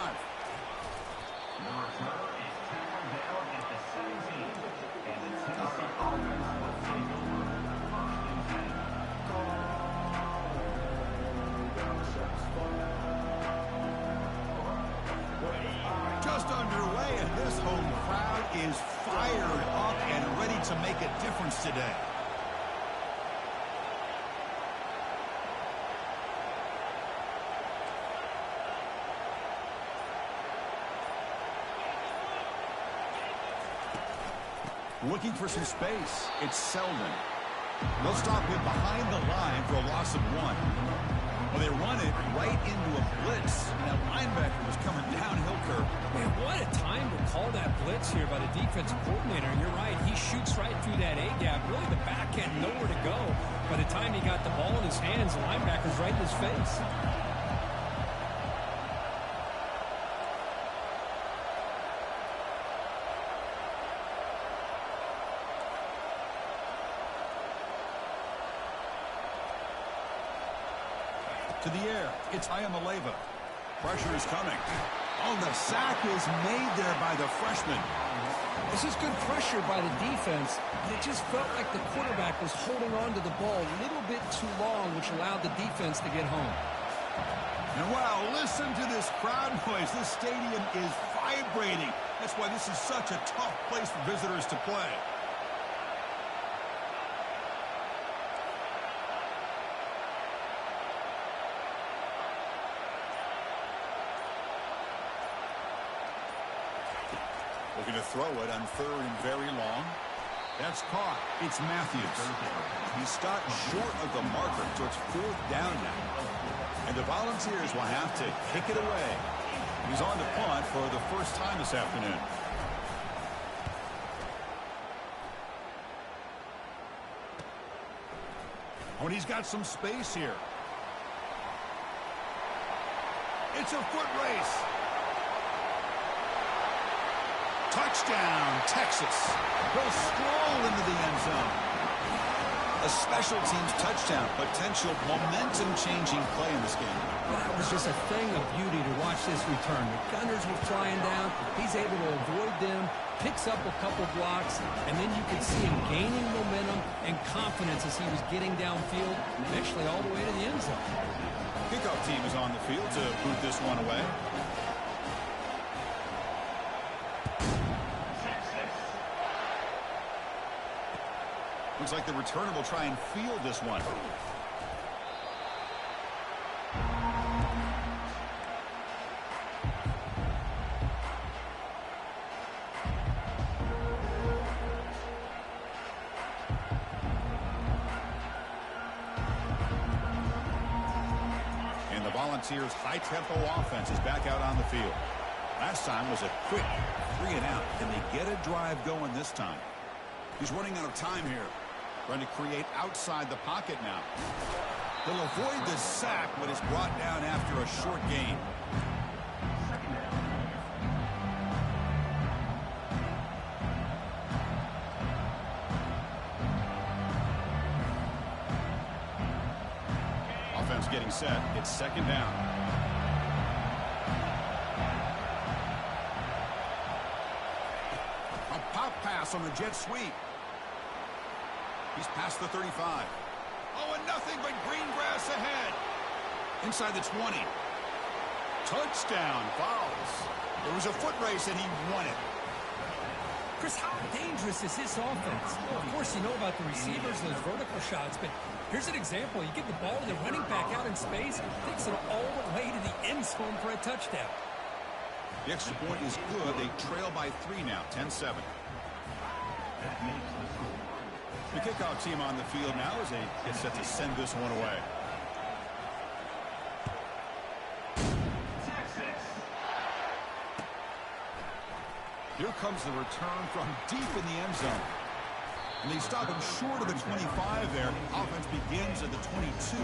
Just underway, and this home crowd is fired up and ready to make a difference today. Looking for some space. It's Selden. They'll stop him behind the line for a loss of 1. Well, they run it right into a blitz. And that linebacker was coming downhill, Kirk. Man, what a time to call that blitz here by the defensive coordinator. And you're right, he shoots right through that A-gap. Really, the back end, nowhere to go. By the time he got the ball in his hands, the linebacker's right in his face. To the air, it's Ayamaleva. Pressure is coming. Oh, the sack is made there by the freshman. This is good pressure by the defense, but it just felt like the quarterback was holding on to the ball a little bit too long, which allowed the defense to get home. And wow, listen to this crowd noise. This stadium is vibrating. That's why this is such a tough place for visitors to play. Looking to throw it on 3rd and very long. That's caught. It's Matthews. He stopped short of the marker, so it's 4th down now. And the Volunteers will have to kick it away. He's on the punt for the first time this afternoon. Oh, and he's got some space here. It's a foot race. Touchdown, Texas. Will stroll into the end zone. A special teams touchdown. Potential momentum-changing play in this game. Well, that was just a thing of beauty to watch this return. The Gunners were flying down. He's able to avoid them, picks up a couple blocks, and then you could see him gaining momentum and confidence as he was getting downfield, eventually all the way to the end zone. Kickoff team is on the field to boot this one away. Looks like the returner will try and field this one. And the Volunteers' high-tempo offense is back out on the field. Last time was a quick 3-and-out. Can they get a drive going this time? He's running out of time here. Trying to create outside the pocket now. He'll avoid the sack, but is brought down after a short gain. Offense getting set. It's 2nd down. A pop pass on the jet sweep. He's past the 35. Oh, and nothing but green grass ahead. Inside the 20. Touchdown, Fowles. It was a foot race, and he won it. Chris, how dangerous is this offense? Well, of course, you know about the receivers, those vertical shots, but here's an example. You get the ball to the running back out in space, takes it all the way to the end zone for a touchdown. The extra point is good. They trail by 3 now, 10-7. The kickoff team on the field now as they get set to send this one away. Here comes the return from deep in the end zone. And they stop him short of the 25 there. Offense begins at the 22.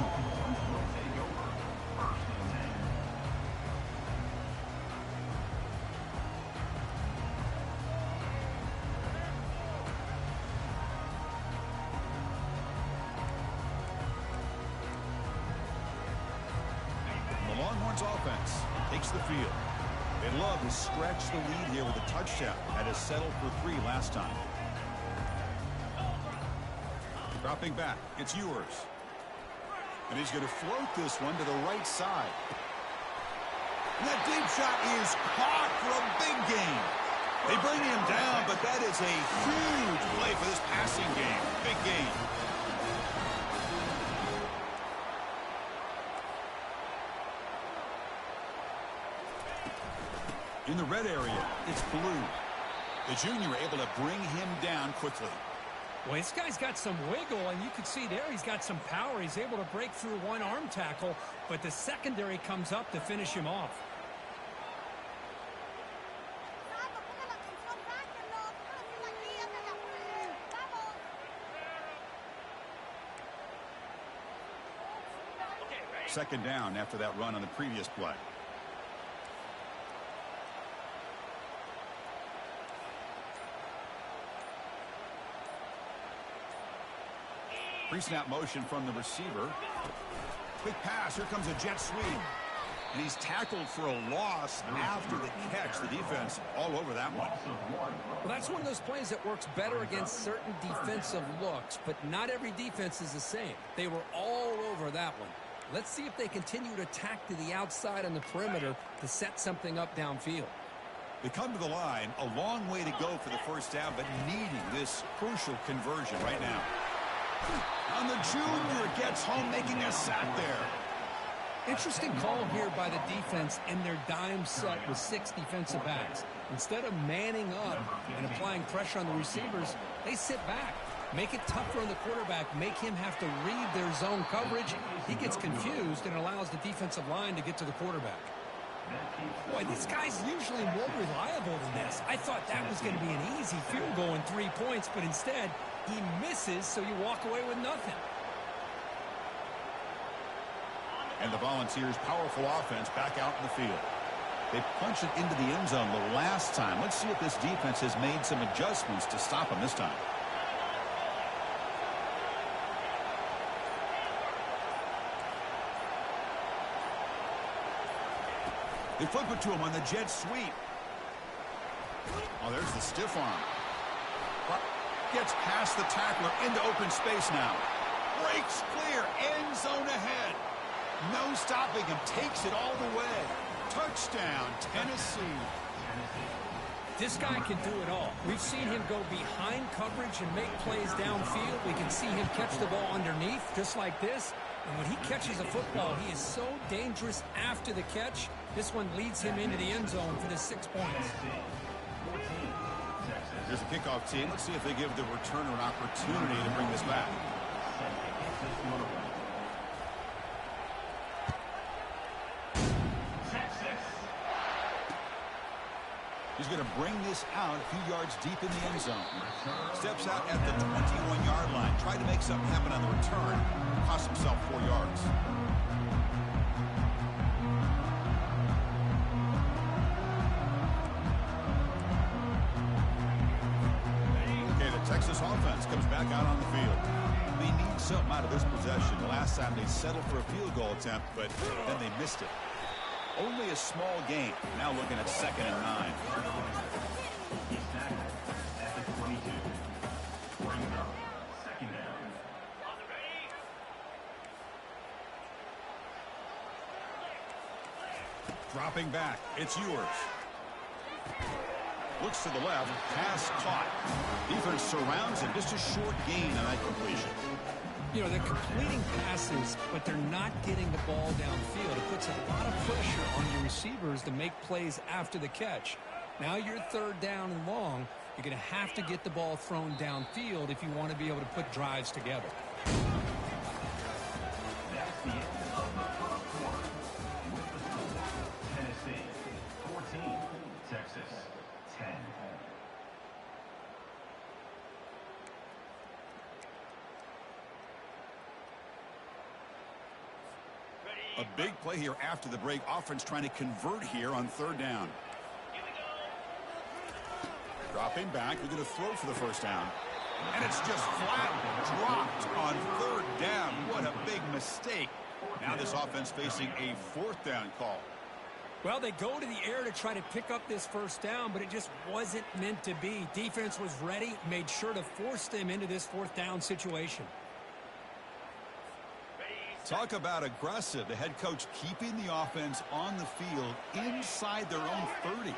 Offense takes the field. They love to stretch the lead here with a touchdown. Had to settle for 3 last time. Dropping back. It's Ewers. And he's going to float this one to the right side. And that deep shot is caught for a big gain. They bring him down, but that is a huge play for this passing game. Big gain. In the red area, it's Blue. The junior able to bring him down quickly. Well, this guy's got some wiggle, and you can see there he's got some power. He's able to break through one arm tackle, but the secondary comes up to finish him off. Second down after that run on the previous play. Pre-snap motion from the receiver. Quick pass. Here comes a jet sweep. And he's tackled for a loss after the catch. The defense all over that one. Well, that's one of those plays that works better against certain defensive looks, but not every defense is the same. They were all over that one. Let's see if they continue to attack to the outside on the perimeter to set something up downfield. They come to the line, a long way to go for the first down, but needing this crucial conversion right now. And the junior gets home, making a sack there. Interesting call here by the defense in their dime set with 6 defensive backs. Instead of manning up and applying pressure on the receivers, they sit back. Make it tougher on the quarterback. Make him have to read their zone coverage. He gets confused and allows the defensive line to get to the quarterback. Boy, this guy's usually more reliable than this. I thought that was going to be an easy field goal in 3 points, but instead, he misses, so you walk away with nothing. And the Volunteers' powerful offense back out in the field. They punch it into the end zone the last time. Let's see if this defense has made some adjustments to stop them this time. They flip it to him on the jet sweep. Oh, there's the stiff arm. Gets past the tackler into open space now. Breaks clear. End zone ahead. No stopping him. Takes it all the way. Touchdown, Tennessee. This guy can do it all. We've seen him go behind coverage and make plays downfield. We can see him catch the ball underneath, just like this. And when he catches a football, he is so dangerous after the catch. This one leads him into the end zone for the 6 points. Here's the kickoff team. Let's see if they give the returner an opportunity to bring this back. He's going to bring this out a few yards deep in the end zone. Steps out at the 21-yard line. Tried to make something happen on the return. Cost himself 4 yards. Okay, the Texas offense comes back out on the field. They need something out of this possession. The last time they settled for a field goal attempt, but then they missed it. Only a small gain. Now looking at 2nd and 9. Dropping back. It's yours. Looks to the left. Pass caught. Defense surrounds him. Just a short gain on that completion. You know, they're completing passes, but they're not getting the ball downfield. It puts a lot of pressure on your receivers to make plays after the catch. Now you're 3rd down and long. You're going to have to get the ball thrown downfield if you want to be able to put drives together. Tennessee 14, Texas 10. A big play here after the break. Offense trying to convert here on 3rd down. Dropping back. They're going to throw for the first down. And it's just flat dropped on 3rd down. What a big mistake. Now this offense facing a 4th down call. Well, they go to the air to try to pick up this first down, but it just wasn't meant to be. Defense was ready, made sure to force them into this 4th down situation. Talk about aggressive. The head coach keeping the offense on the field inside their own 30.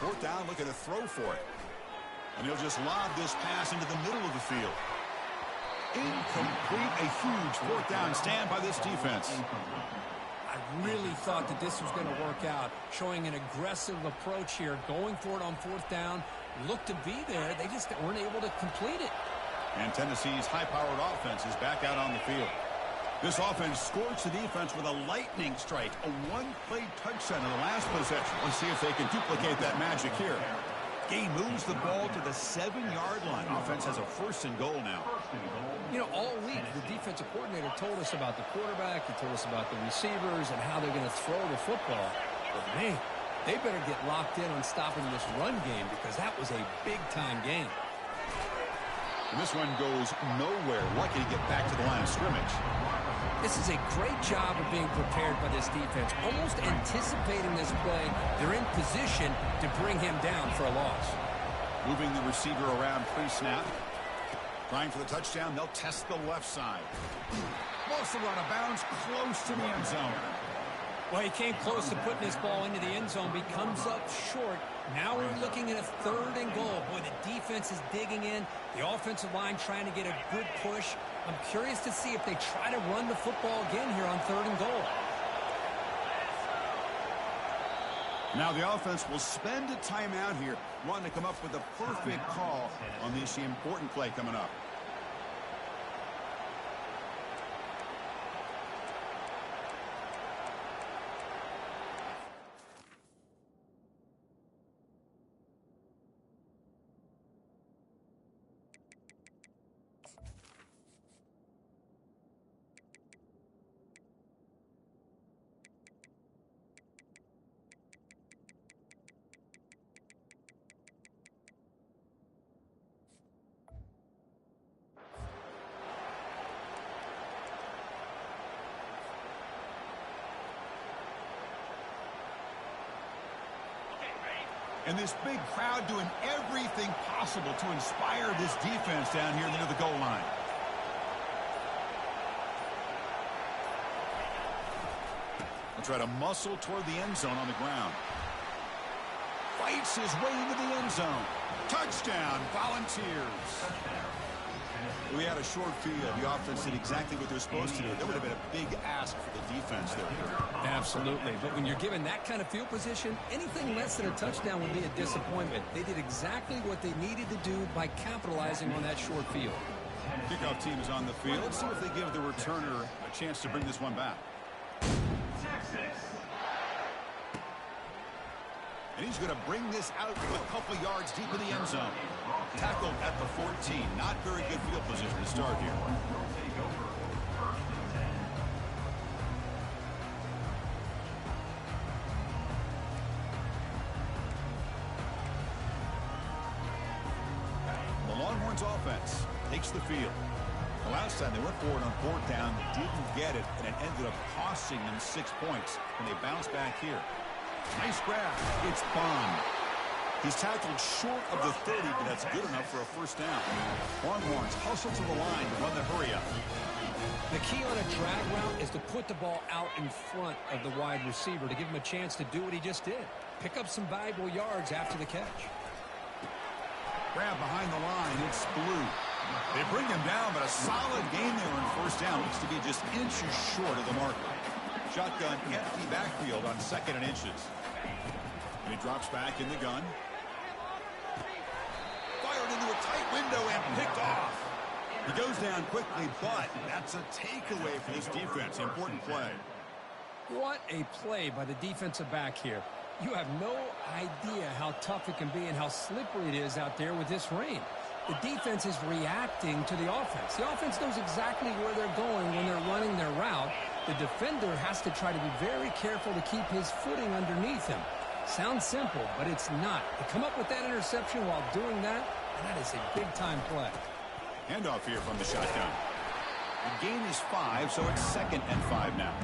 4th down, looking to throw for it. And he'll just lob this pass into the middle of the field. Incomplete. A huge 4th down stand by this defense. I really thought that this was going to work out, showing an aggressive approach here, going for it on 4th down. Looked to be there. They just weren't able to complete it. And Tennessee's high-powered offense is back out on the field. This offense scorched the defense with a lightning strike, a one-play touchdown in the last possession. Let's see if they can duplicate that magic here. Gay moves the ball to the 7-yard line. Offense has a 1st and goal now. You know, all week, the defensive coordinator told us about the quarterback. He told us about the receivers and how they're going to throw the football. But, man, they better get locked in on stopping this run game because that was a big-time game. And this one goes nowhere. Lucky to get back to the line of scrimmage. This is a great job of being prepared by this defense. Almost anticipating this play, they're in position to bring him down for a loss. Moving the receiver around pre-snap. Trying for the touchdown, they'll test the left side. Must have run out of bounds, close to the end zone. Well, he came close to putting this ball into the end zone, but he comes up short. Now we're looking at a 3rd and goal. Boy, the defense is digging in. The offensive line trying to get a good push. I'm curious to see if they try to run the football again here on 3rd and goal. Now the offense will spend a timeout here, wanting to come up with a perfect call on this important play coming up. And this big crowd doing everything possible to inspire this defense down here near the goal line. They'll try to muscle toward the end zone on the ground. Fights his way into the end zone. Touchdown, Volunteers. We had a short field. The offense did exactly what they're supposed to do. That would have been a big ask for the defense there. Absolutely. But when you're given that kind of field position, anything less than a touchdown would be a disappointment. They did exactly what they needed to do by capitalizing on that short field. Kickoff team is on the field. Let's see if they give the returner a chance to bring this one back. And he's going to bring this out a couple yards deep in the end zone. Tackled at the 14. Not very good field position to start here. The Longhorns offense takes the field. The last time they went forward on 4th down, didn't get it, and it ended up costing them 6 points. And they bounce back here. Nice grab. It's Bond. He's tackled short of the 30, but that's good enough for a first down. Longhorns hustle to the line to run the hurry up. The key on a drag route is to put the ball out in front of the wide receiver to give him a chance to do what he just did. Pick up some valuable yards after the catch. Grab behind the line. It's Blue. They bring him down, but a solid gain there on first down. Looks to be just inches short of the marker. Shotgun, empty backfield on 2nd and inches. And he drops back in the gun. Fired into a tight window and picked off. He goes down quickly, but that's a takeaway for this defense. Important play. What a play by the defensive back here. You have no idea how tough it can be and how slippery it is out there with this rain. The defense is reacting to the offense. The offense knows exactly where they're going when they're running their route. The defender has to try to be very careful to keep his footing underneath him. Sounds simple, but it's not. To come up with that interception while doing that, and that is a big-time play. Handoff here from the shotgun. The gain is 5, so it's 2nd and 5 now.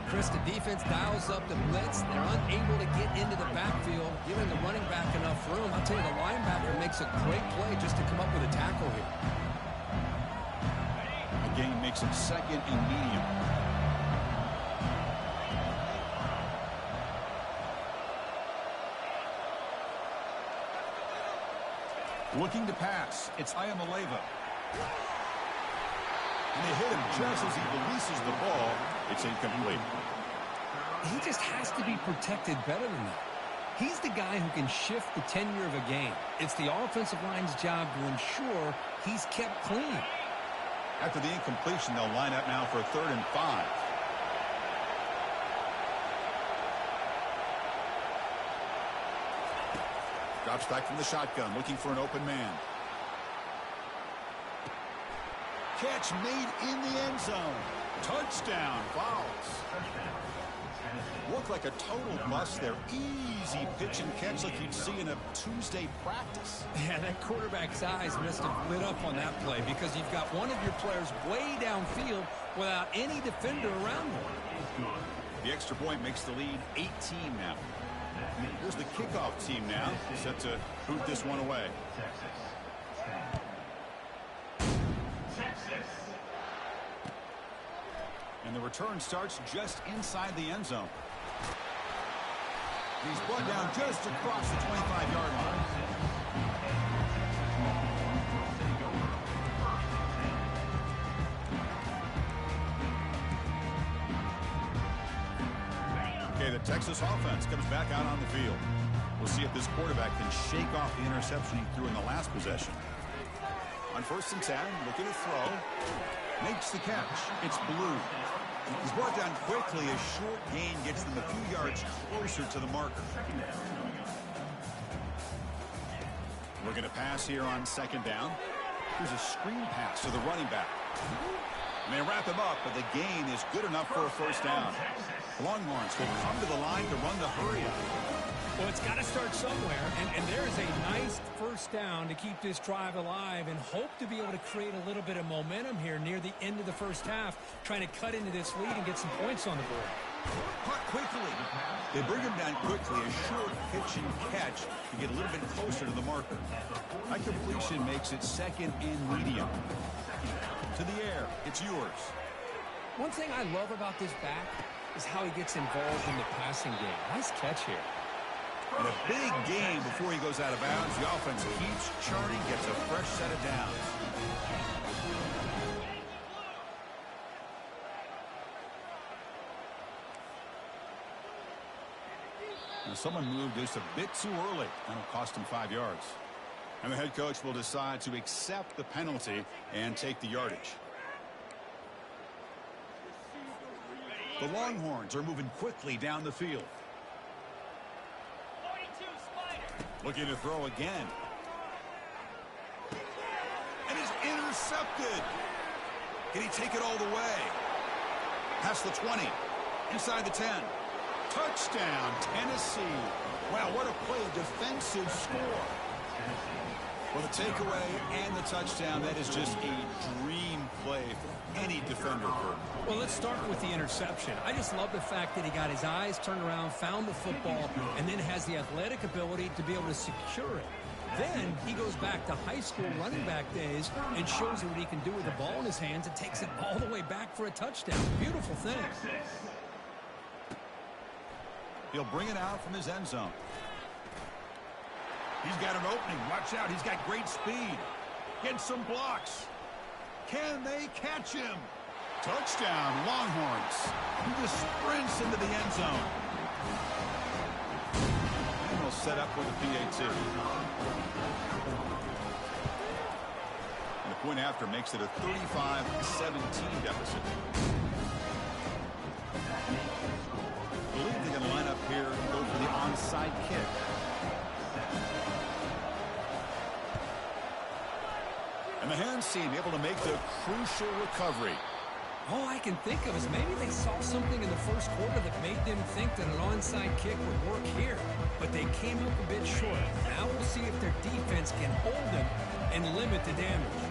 Chris, the defense dials up the blitz. They're unable to get into the backfield, giving the running back enough room. I'll tell you, the linebacker makes a great play just to come up with a tackle here. The gain makes it 2nd and medium. Looking to pass. It's Iamaleava. And they hit him just as he releases the ball. It's incomplete. He just has to be protected better than that. He's the guy who can shift the tenure of a game. It's the offensive line's job to ensure he's kept clean. After the incompletion, they'll line up now for 3rd and 5. Drops back from the shotgun, looking for an open man. Catch made in the end zone. Touchdown, Vols. Looked like a total bust there. Easy pitch and catch like you'd see in a Tuesday practice. Yeah, that quarterback's eyes must have lit up on that play because you've got one of your players way downfield without any defender around him. The extra point makes the lead 18 now. Here's the kickoff team now, set to boot this one away. Texas. And the return starts just inside the end zone. He's brought down just across the 25-yard line. Okay, the Texas offense comes back out on the field. We'll see if this quarterback can shake off the interception he threw in the last possession. On 1st and 10, looking to throw. Makes the catch. It's Blue. He's brought down quickly. A short gain gets them a few yards closer to the marker. We're going to pass here on 2nd down. Here's a screen pass to the running back. And they wrap him up, but the gain is good enough for a 1st down. Longhorns will come to the line to run the hurry up. Well, it's got to start somewhere, and there is a nice 1st down to keep this drive alive and hope to be able to create a little bit of momentum here near the end of the 1st half, trying to cut into this lead and get some points on the board. Caught quickly. They bring him down quickly. A short pitch and catch to get a little bit closer to the marker. That completion makes it 2nd and medium. To the air. It's yours. One thing I love about this back is how he gets involved in the passing game. Nice catch here. And a big gain before he goes out of bounds. The offense keeps churning, gets a fresh set of downs. Now someone moved just a bit too early. That'll cost him 5 yards. And the head coach will decide to accept the penalty and take the yardage. The Longhorns are moving quickly down the field. Looking to throw again. And is intercepted. Can he take it all the way? Past the 20. Inside the 10. Touchdown, Tennessee. Wow, what a play. Defensive score. Well, the takeaway and the touchdown, that is just a dream play for any defender. Well, let's start with the interception. I just love the fact that he got his eyes turned around, found the football, and then has the athletic ability to be able to secure it. Then he goes back to high school running back days and shows you what he can do with the ball in his hands and takes it all the way back for a touchdown. Beautiful thing. He'll bring it out from his end zone. He's got an opening. Watch out. He's got great speed. Get some blocks. Can they catch him? Touchdown, Longhorns. He just sprints into the end zone. And we'll set up with a PAT. And the point after makes it a 35-17 deficit. I believe they're going to line up here and go for the onside kick. And the hands team able to make the crucial recovery. All I can think of is maybe they saw something in the 1st quarter that made them think that an onside kick would work here. But they came up a bit short. Now we'll see if their defense can hold them and limit the damage.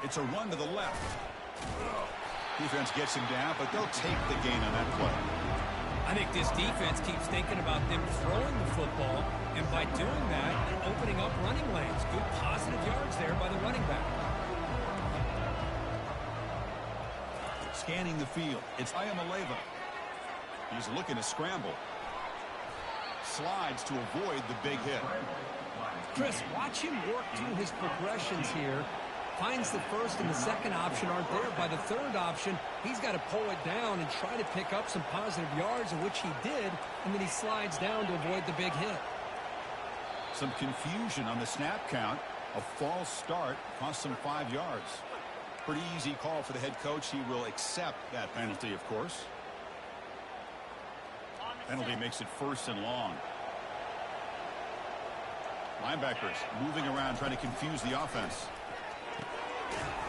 It's a run to the left. Defense gets him down, but they'll take the gain on that play. I think this defense keeps thinking about them throwing the football, and by doing that, opening up running lanes. Good positive yards there by the running back. Scanning the field, it's Iamaleava. He's looking to scramble. Slides to avoid the big hit. Chris, watch him work through his progressions here. Finds the 1st and the 2nd option aren't there. By the 3rd option, he's got to pull it down and try to pick up some positive yards, of which he did, and then he slides down to avoid the big hit. Some confusion on the snap count. A false start cost him 5 yards. Pretty easy call for the head coach. He will accept that penalty, of course. Penalty makes it 1st and long. Linebackers moving around, trying to confuse the offense.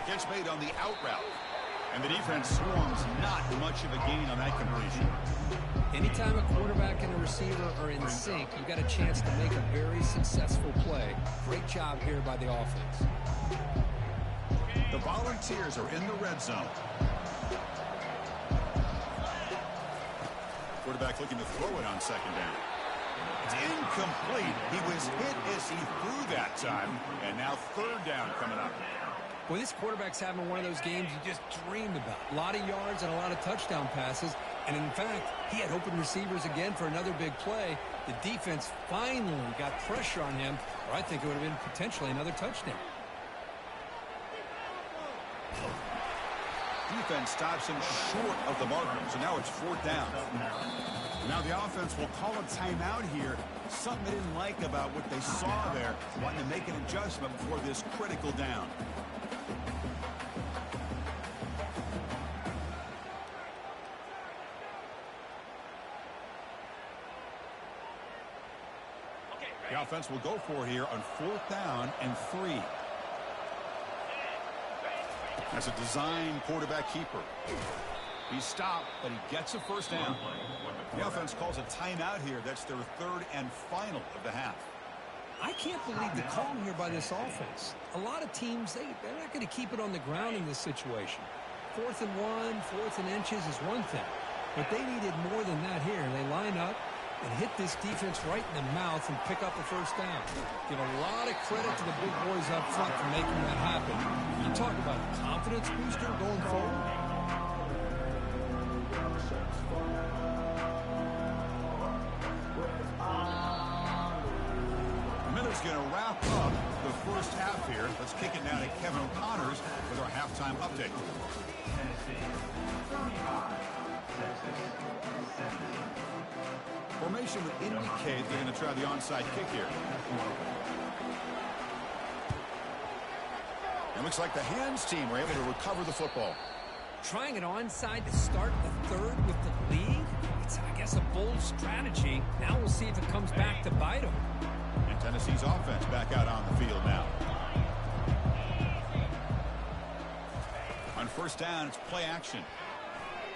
Catch made on the out route. And the defense swarms, not much of a gain on that completion. Anytime a quarterback and a receiver are in sync, you've got a chance to make a very successful play. Great job here by the offense. The Volunteers are in the red zone. Quarterback looking to throw it on 2nd down. It's incomplete. He was hit as he threw that time. And now third down coming up. Well, this quarterback's having one of those games you just dreamed about. A lot of yards and a lot of touchdown passes. And in fact, he had open receivers again for another big play. The defense finally got pressure on him, or I think it would have been potentially another touchdown. Defense stops him short of the marker, so now it's fourth down. Now the offense will call a timeout here. Something they didn't like about what they saw there, wanting to make an adjustment before this critical down. The offense will go for it here on fourth down and 3. That's a design quarterback keeper. He stopped, but he gets a first down. The offense calls a timeout here. That's their third and final of the half. I can't believe the call here by this offense. A lot of teams, they're not going to keep it on the ground in this situation. 4th and 1, 4th and inches is one thing. But they needed more than that here. They line up and hit this defense right in the mouth and pick up a first down. Give a lot of credit to the big boys up front for making that happen. You talk about a confidence booster going forward. Miller's going to wrap up the first half here. Let's kick it now to Kevin O'Connors with our halftime update. Formation would indicate they're going to try the onside kick here. It looks like the hands team were able to recover the football. Trying it onside to start the third with the lead. It's, I guess, a bold strategy. Now we'll see if it comes back to bite them. And Tennessee's offense back out on the field now. On first down, it's play action.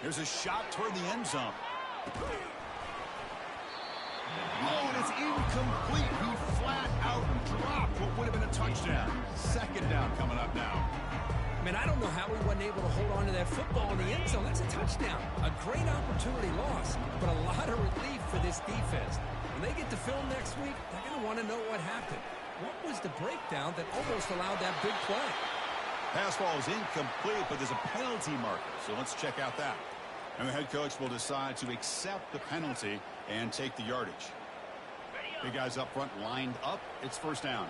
Here's a shot toward the end zone. Oh, and it's incomplete. He flat out dropped what would have been a touchdown. Second down coming up now. Man, I don't know how he wasn't able to hold on to that football in the end zone. That's a touchdown. A great opportunity lost, but a lot of relief for this defense. When they get to film next week, they're going to want to know what happened. What was the breakdown that almost allowed that big play? Pass ball is incomplete, but there's a penalty marker, so let's check out that. And the head coach will decide to accept the penalty and take the yardage. Big guys up front lined up. It's first down.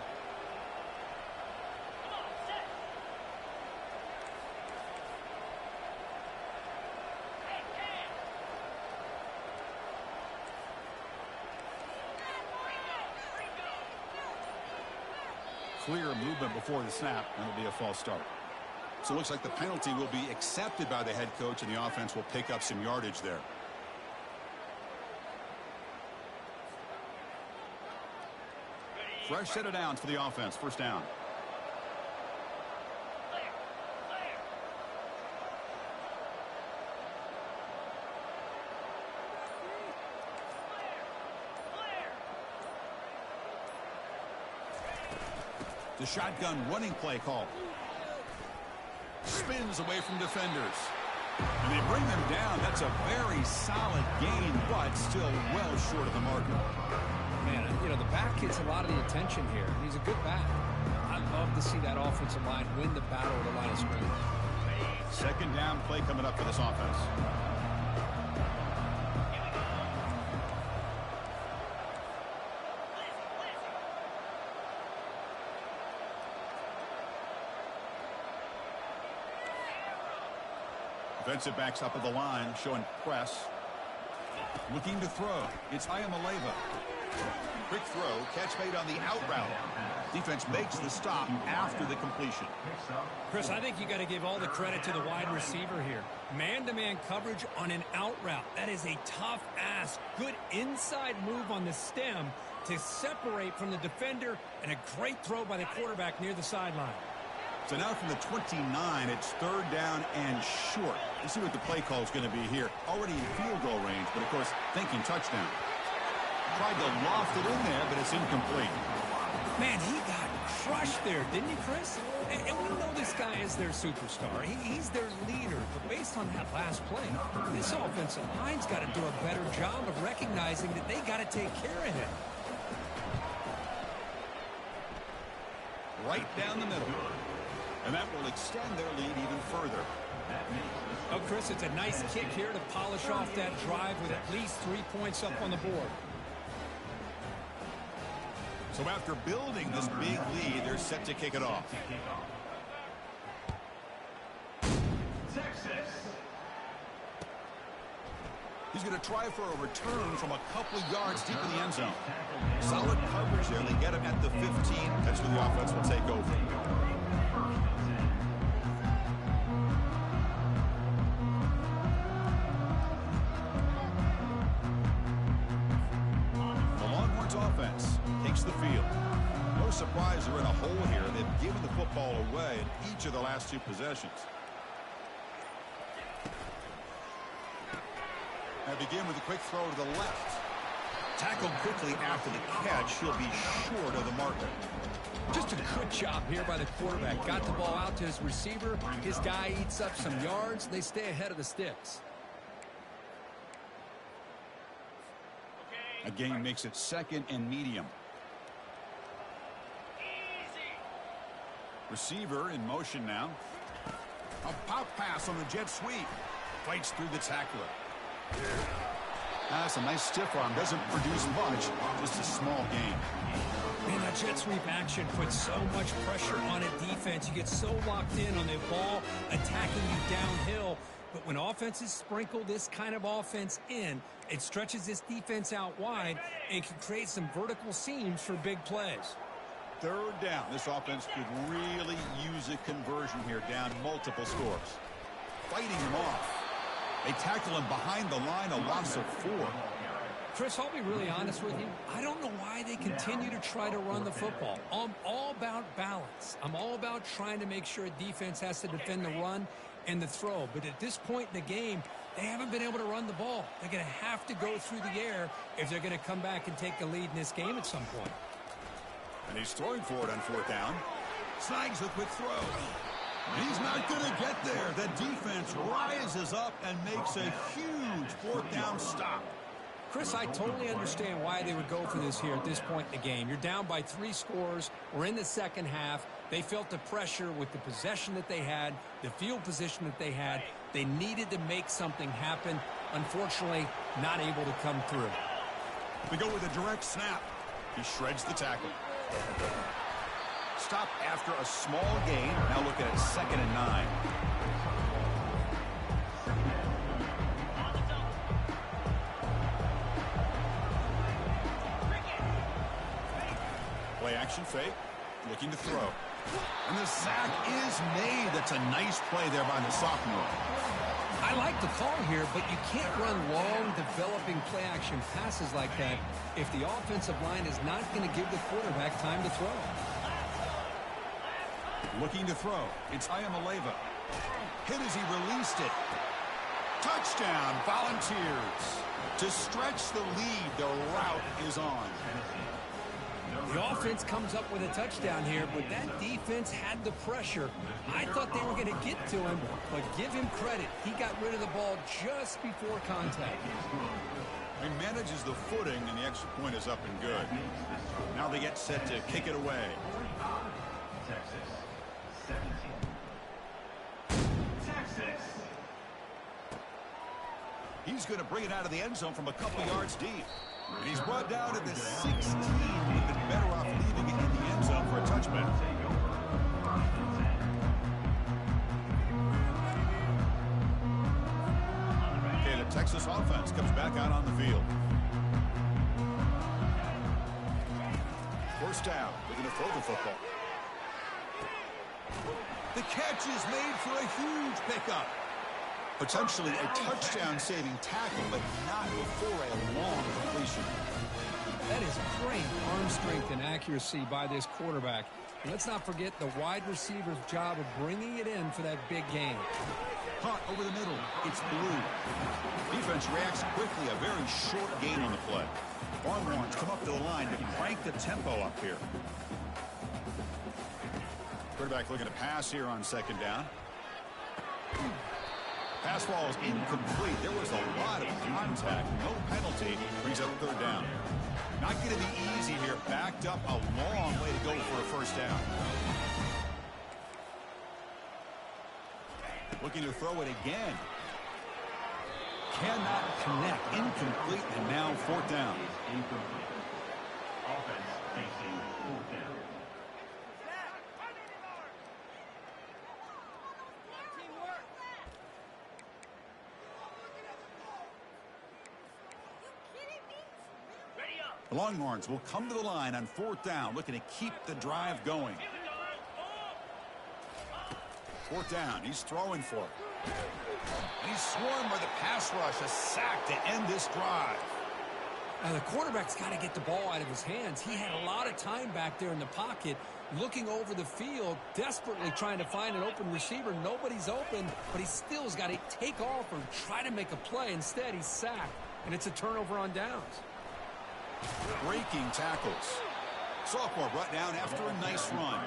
Clear movement before the snap, and it'll be a false start. So it looks like the penalty will be accepted by the head coach, and the offense will pick up some yardage there. Fresh set of downs for the offense. First down. The shotgun running play call. Spins away from defenders. And they bring them down. That's a very solid gain, but still well short of the marker. Man, you know, the back gets a lot of the attention here. He's a good back. I love to see that offensive line win the battle at the line of scrimmage. Second down play coming up for this offense. Defensive backs up at the line, showing press. Looking to throw. It's Ayamaleva. Quick throw, catch made on the out route. Defense makes the stop after the completion. Chris, I think you got to give all the credit to the wide receiver here. Man-to-man coverage on an out route. That is a tough ask. Good inside move on the stem to separate from the defender, and a great throw by the quarterback near the sideline. So now from the 29, it's third down and short. Let's see what the play call is going to be here. Already in field goal range, but of course, thinking touchdown. Tried to loft it in there, but it's incomplete. Man, he got crushed there, didn't he, Chris? And we know this guy is their superstar. He's their leader. But based on that last play, this offensive line's got to do a better job of recognizing that they got to take care of him. Right down the middle. And that will extend their lead even further. Oh, Chris, it's a nice kick here to polish off that drive with at least 3 points up on the board. So after building this big lead, they're set to kick it off. Texas. He's going to try for a return from a couple of yards deep in the end zone. Solid coverage there. They get him at the 15. That's where the offense will take over. The Longhorns offense takes the field. No surprise they're in a hole here. They've given the football away in each of the last 2 possessions. Now begin with a quick throw to the left. Tackled quickly after the catch. He'll be short of the marker. Just a good job here by the quarterback. Got the ball out to his receiver. His guy eats up some yards. They stay ahead of the sticks. A gain makes it 2nd and medium. Receiver in motion now. A pop pass on the jet sweep. Fights through the tackler. That's a nice stiff arm. Doesn't produce much. Just a small gain. Man, that jet sweep action puts so much pressure on a defense. You get so locked in on the ball attacking you downhill. But when offenses sprinkle this kind of offense in, it stretches this defense out wide and can create some vertical seams for big plays. 3rd down. This offense could really use a conversion here, down multiple scores. Fighting him off. They tackle him behind the line, a loss of 4. Chris, I'll be really honest with you. I don't know why they continue to try to run the football. I'm all about balance. I'm all about trying to make sure a defense has to defend the run and the throw. But at this point in the game, they haven't been able to run the ball. They're going to have to go through the air if they're going to come back and take the lead in this game at some point. And he's throwing for it on 4th down. Snags a quick throw. He's not going to get there. The defense rises up and makes a huge 4th down stop. Chris, I totally understand why they would go for this here at this point in the game. You're down by 3 scores. We're in the second half. They felt the pressure with the possession that they had, the field position that they had. They needed to make something happen. Unfortunately, not able to come through. We go with a direct snap. He shreds the tackle. Stop after a small gain. Now looking at 2nd and 9. Play action fake. Looking to throw. And the sack is made. That's a nice play there by the sophomore. I like the call here, but you can't run long, developing play-action passes like that if the offensive line is not going to give the quarterback time to throw. Looking to throw. It's Iamaleava. Hit as he released it. Touchdown, Volunteers. To stretch the lead, the route is on. The offense comes up with a touchdown here, but that defense had the pressure. I thought they were going to get to him, but give him credit. He got rid of the ball just before contact. He manages the footing, and the extra point is up and good. Now they get set to kick it away. Texas 17. Texas. He's going to bring it out of the end zone from a couple yards deep. And he's brought down at the 16. Would have been better off leaving it in the end zone for a touchback. Okay, the Texas offense comes back out on the field. 1st down. They're going to throw the football. The catch is made for a huge pickup. Potentially a touchdown-saving tackle, but not before a long completion. That is great arm strength and accuracy by this quarterback. And let's not forget the wide receiver's job of bringing it in for that big gain. Punt over the middle. It's blue. Defense reacts quickly. A very short gain on the play. Longhorns come up to the line to crank the tempo up here. Quarterback looking to pass here on second down. Pass ball is incomplete. There was a lot of contact. No penalty. Brings up third down. Not going to be easy here. Backed up a long way to go for a first down. Looking to throw it again. Cannot connect. Incomplete, and now fourth down. Incomplete. Offense facing fourth down. The Longhorns will come to the line on fourth down, looking to keep the drive going. Fourth down, he's throwing for it. And he's swarmed by the pass rush, a sack to end this drive. Now, the quarterback's got to get the ball out of his hands. He had a lot of time back there in the pocket, looking over the field, desperately trying to find an open receiver. Nobody's open, but he still's got to take off or try to make a play. Instead, he's sacked, and it's a turnover on downs. Breaking tackles. Sophomore brought down after a nice run.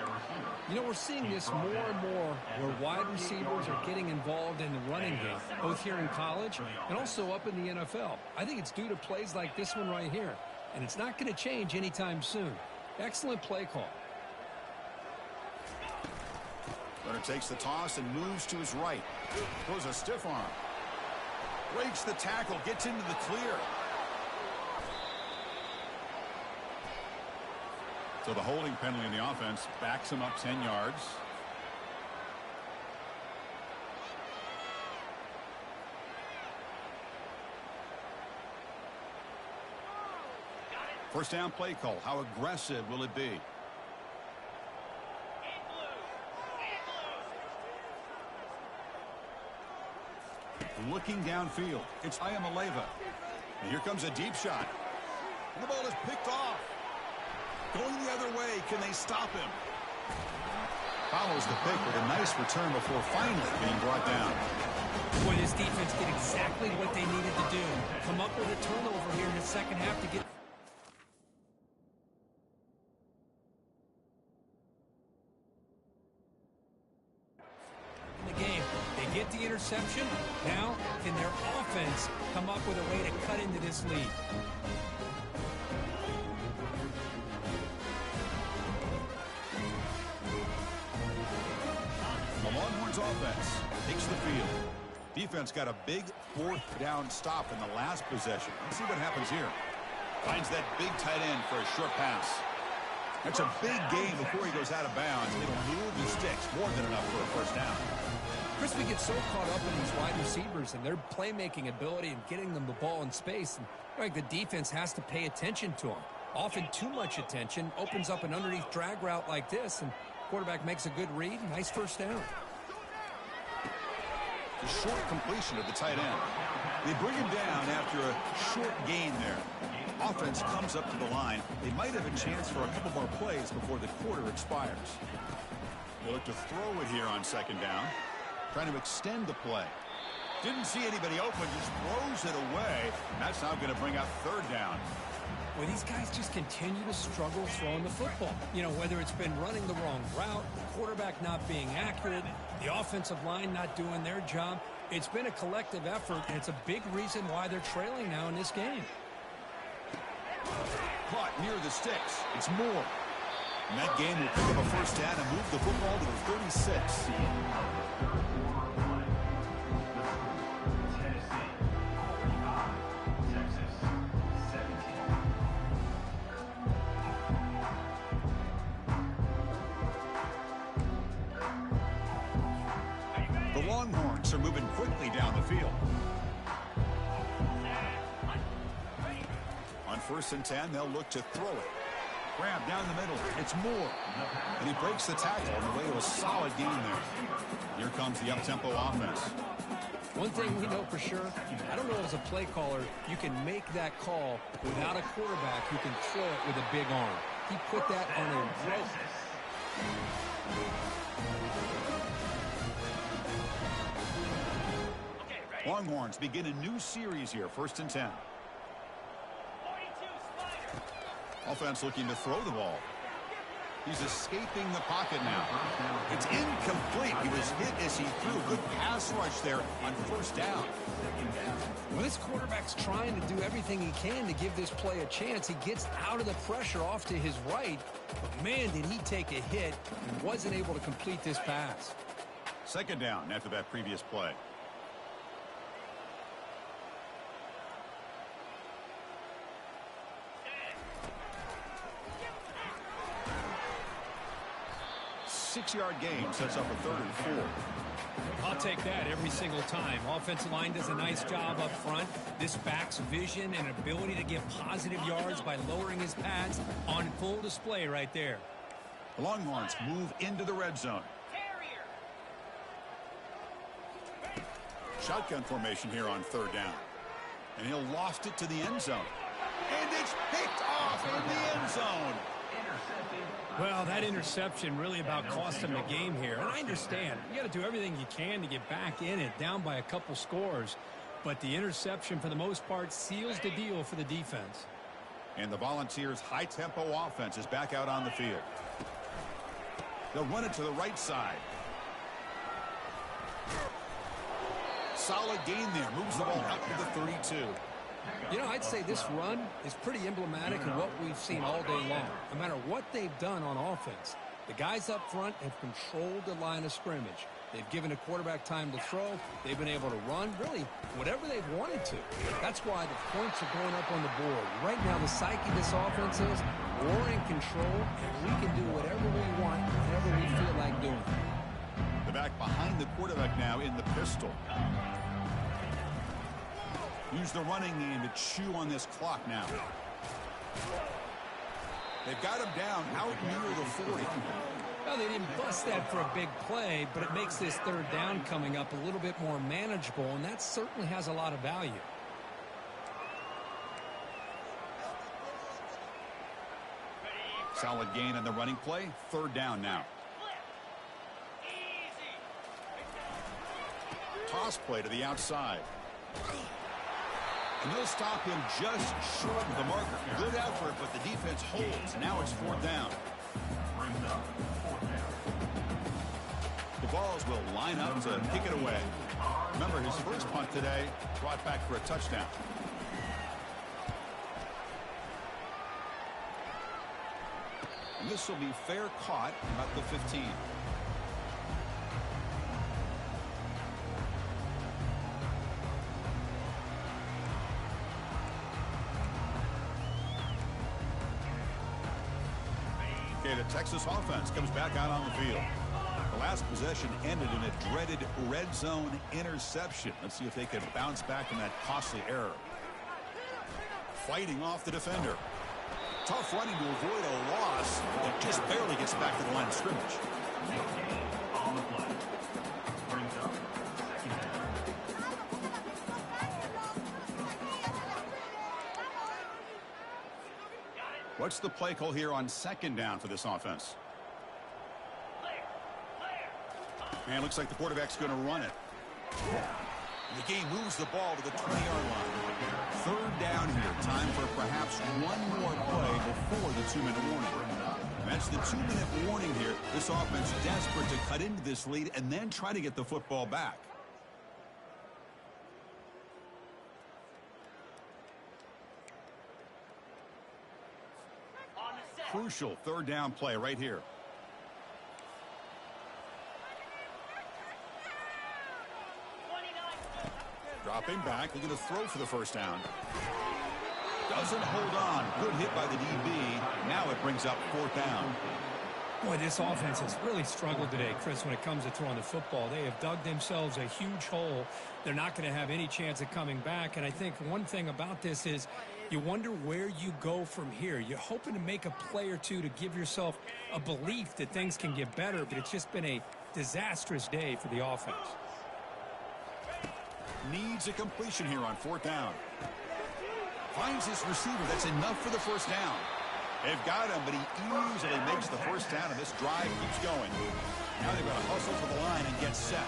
You know, we're seeing this more and more where wide receivers are getting involved in the running game, both here in college and also up in the NFL. I think it's due to plays like this one right here, and it's not going to change anytime soon. Excellent play call. Runner takes the toss and moves to his right. Throws a stiff arm. Breaks the tackle, gets into the clear. So the holding penalty in the offense backs him up 10 yards. First down play call. How aggressive will it be? Looking downfield. It's Iamaleava. And here comes a deep shot. And the ball is picked off. Going the other way, can they stop him? Follows the pick with a nice return before finally being brought down. Boy, this defense did exactly what they needed to do. Come up with a turnover here in the second half to get in the game. They get the interception. Now, can their offense come up with a way to cut into this lead? Offense takes the field. Defense got a big fourth down stop in the last possession. Let's see what happens here. Finds that big tight end for a short pass. That's a big gain before he goes out of bounds. It'll move the sticks more than enough for a first down. Chris, we get so caught up in these wide receivers and their playmaking ability and getting them the ball in space. And like the defense has to pay attention to them. Often too much attention opens up an underneath drag route like this, and quarterback makes a good read. Nice first down. The short completion of the tight end. They bring him down after a short gain there. Offense comes up to the line. They might have a chance for a couple more plays before the quarter expires. They look to throw it here on second down. Trying to extend the play. Didn't see anybody open, just throws it away. That's now going to bring up third down. Well, these guys just continue to struggle throwing the football. You know, whether it's been running the wrong route, the quarterback not being accurate, the offensive line not doing their job. It's been a collective effort, and it's a big reason why they're trailing now in this game. Caught near the sticks. It's Moore. And that game will pick up a first down and move the football to the 36. The Longhorns are moving quickly down the field. On first and 10, they'll look to throw it. Grab down the middle. It's Moore. And he breaks the tackle on the way to a solid gain there. Here comes the up-tempo offense. One thing we know for sure, I don't know as a play caller, you can make that call without a quarterback who can throw it with a big arm. He put that on a rope. Longhorns begin a new series here, first and 10. Offense looking to throw the ball. He's escaping the pocket now. It's incomplete. He was hit as he threw. Good pass rush there on first down. Well, this quarterback's trying to do everything he can to give this play a chance. He gets out of the pressure off to his right. But, man, did he take a hit and wasn't able to complete this pass. Second down after that previous play. Six-yard gain sets up a 3rd and 4. I'll take that every single time. Offensive line does a nice job up front. This back's vision and ability to get positive yards by lowering his pads on full display right there. The Longhorns move into the red zone. Shotgun formation here on 3rd down. And he'll loft it to the end zone. And it's picked off in the end zone. Well, that interception really about cost him the game here. And I understand. You got to do everything you can to get back in it, down by a couple scores. But the interception, for the most part, seals the deal for the defense. And the Volunteers' high-tempo offense is back out on the field. They'll run it to the right side. Solid gain there. Moves the ball up to the 32. You know, I'd say this run is pretty emblematic of what we've seen all day long. No matter what they've done on offense, the guys up front have controlled the line of scrimmage. They've given the quarterback time to throw. They've been able to run, really, whatever they've wanted to. That's why the points are going up on the board. Right now, the psyche of this offense is we're in control, and we can do whatever we want, whenever we feel like doing it. The back behind the quarterback now in the pistol. Use the running game to chew on this clock now. They've got him down out near the 40. Well, they didn't bust that for a big play, but it makes this 3rd down coming up a little bit more manageable, and that certainly has a lot of value. Solid gain on the running play. 3rd down now. Toss play to the outside. And they'll stop him just short of the marker. Good effort, but the defense holds. Now it's 4th down. The Vols will line up to kick it away. Remember, his first punt today brought back for a touchdown. And this will be fair caught about the 15. The Texas offense comes back out on the field. The last possession ended in a dreaded red zone interception. Let's see if they can bounce back from that costly error. Fighting off the defender. Tough running to avoid a loss that just barely gets back to the line of scrimmage. On the play. Brings up 2nd down. What's the play call here on 2nd down for this offense? And it looks like the quarterback's going to run it. And the game moves the ball to the 20-yard line. 3rd down here. Time for perhaps one more play before the 2-minute warning. And that's the 2-minute warning here. This offense desperate to cut into this lead and then try to get the football back. Crucial 3rd down play right here. Dropping back, looking to throw for the 1st down. Doesn't hold on. Good hit by the DB. Now it brings up 4th down. Boy, this offense has really struggled today, Chris, when it comes to throwing the football. They have dug themselves a huge hole. They're not going to have any chance of coming back. And I think one thing about this is you wonder where you go from here. You're hoping to make a play or two to give yourself a belief that things can get better, but it's just been a disastrous day for the offense. Needs a completion here on 4th down. Finds his receiver. That's enough for the 1st down. They've got him, but he easily makes the 1st down, and this drive keeps going. Now they've got to hustle to the line and get set.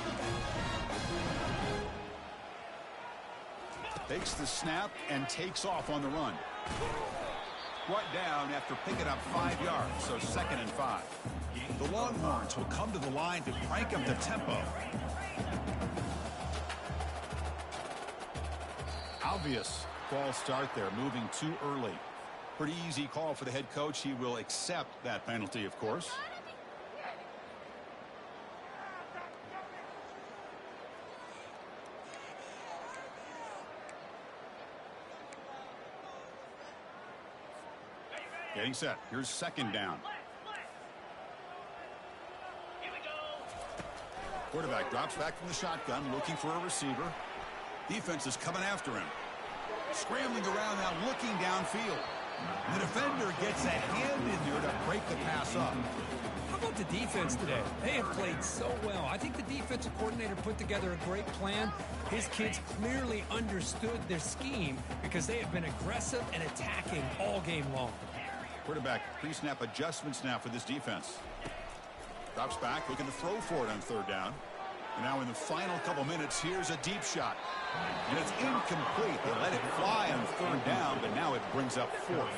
Takes the snap and takes off on the run. brought down after picking up 5 yards, so 2nd and 5. The Longhorns will come to the line to crank up the tempo. Obvious false start there, moving too early. Pretty easy call for the head coach. He will accept that penalty, of course. Getting set. Here's 2nd down. Quarterback drops back from the shotgun, looking for a receiver. Defense is coming after him. Scrambling around now, looking downfield. The defender gets a hand in there to break the pass up. How about the defense today? They have played so well. I think the defensive coordinator put together a great plan. His kids clearly understood their scheme because they have been aggressive and attacking all game long. Quarterback pre-snap adjustments now for this defense. Drops back, looking to throw for it on 3rd down. And now in the final couple minutes, here's a deep shot. And it's incomplete. They let it fly on 3rd down, but now it brings up 4th.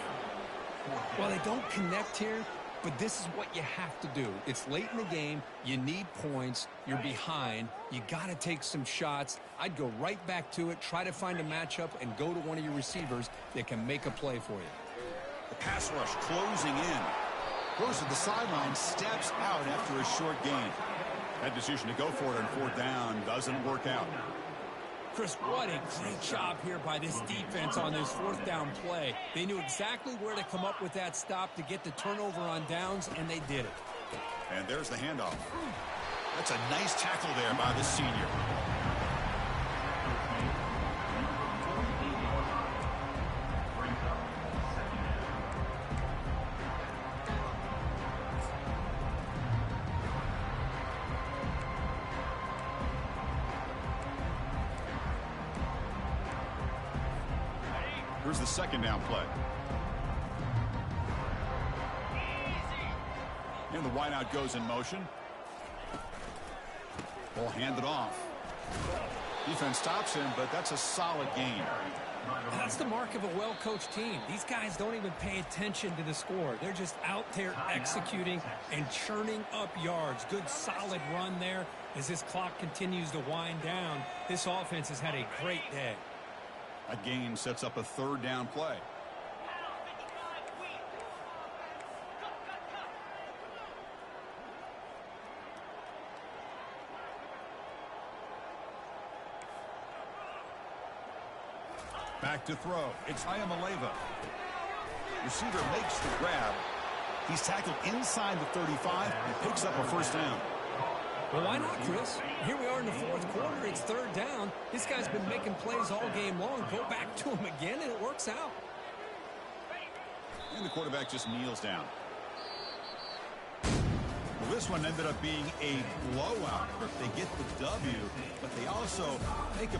Well, they don't connect here, but this is what you have to do. It's late in the game. You need points. You're behind. You got to take some shots. I'd go right back to it, try to find a matchup, and go to one of your receivers that can make a play for you. The pass rush closing in. Goes to the sideline, steps out after a short gain. That decision to go for it on 4th down doesn't work out. Chris, what a great job here by this defense on this 4th down play. They knew exactly where to come up with that stop to get the turnover on downs, and they did it. And there's the handoff. That's a nice tackle there by the senior. Here's the 2nd down play. And the wideout goes in motion. Ball handed off. Defense stops him, but that's a solid gain. That's the mark of a well-coached team. These guys don't even pay attention to the score. They're just out there executing and churning up yards. Good, solid run there. As this clock continues to wind down, this offense has had a great day. That gain sets up a 3rd down play. Back to throw. It's Iamaleava. Receiver makes the grab. He's tackled inside the 35 and picks up a 1st down. Well, why not, Chris? Here we are in the 4th quarter. It's 3rd down. This guy's been making plays all game long. Go back to him again, and it works out. And the quarterback just kneels down. Well, this one ended up being a blowout. They get the W, but they also make a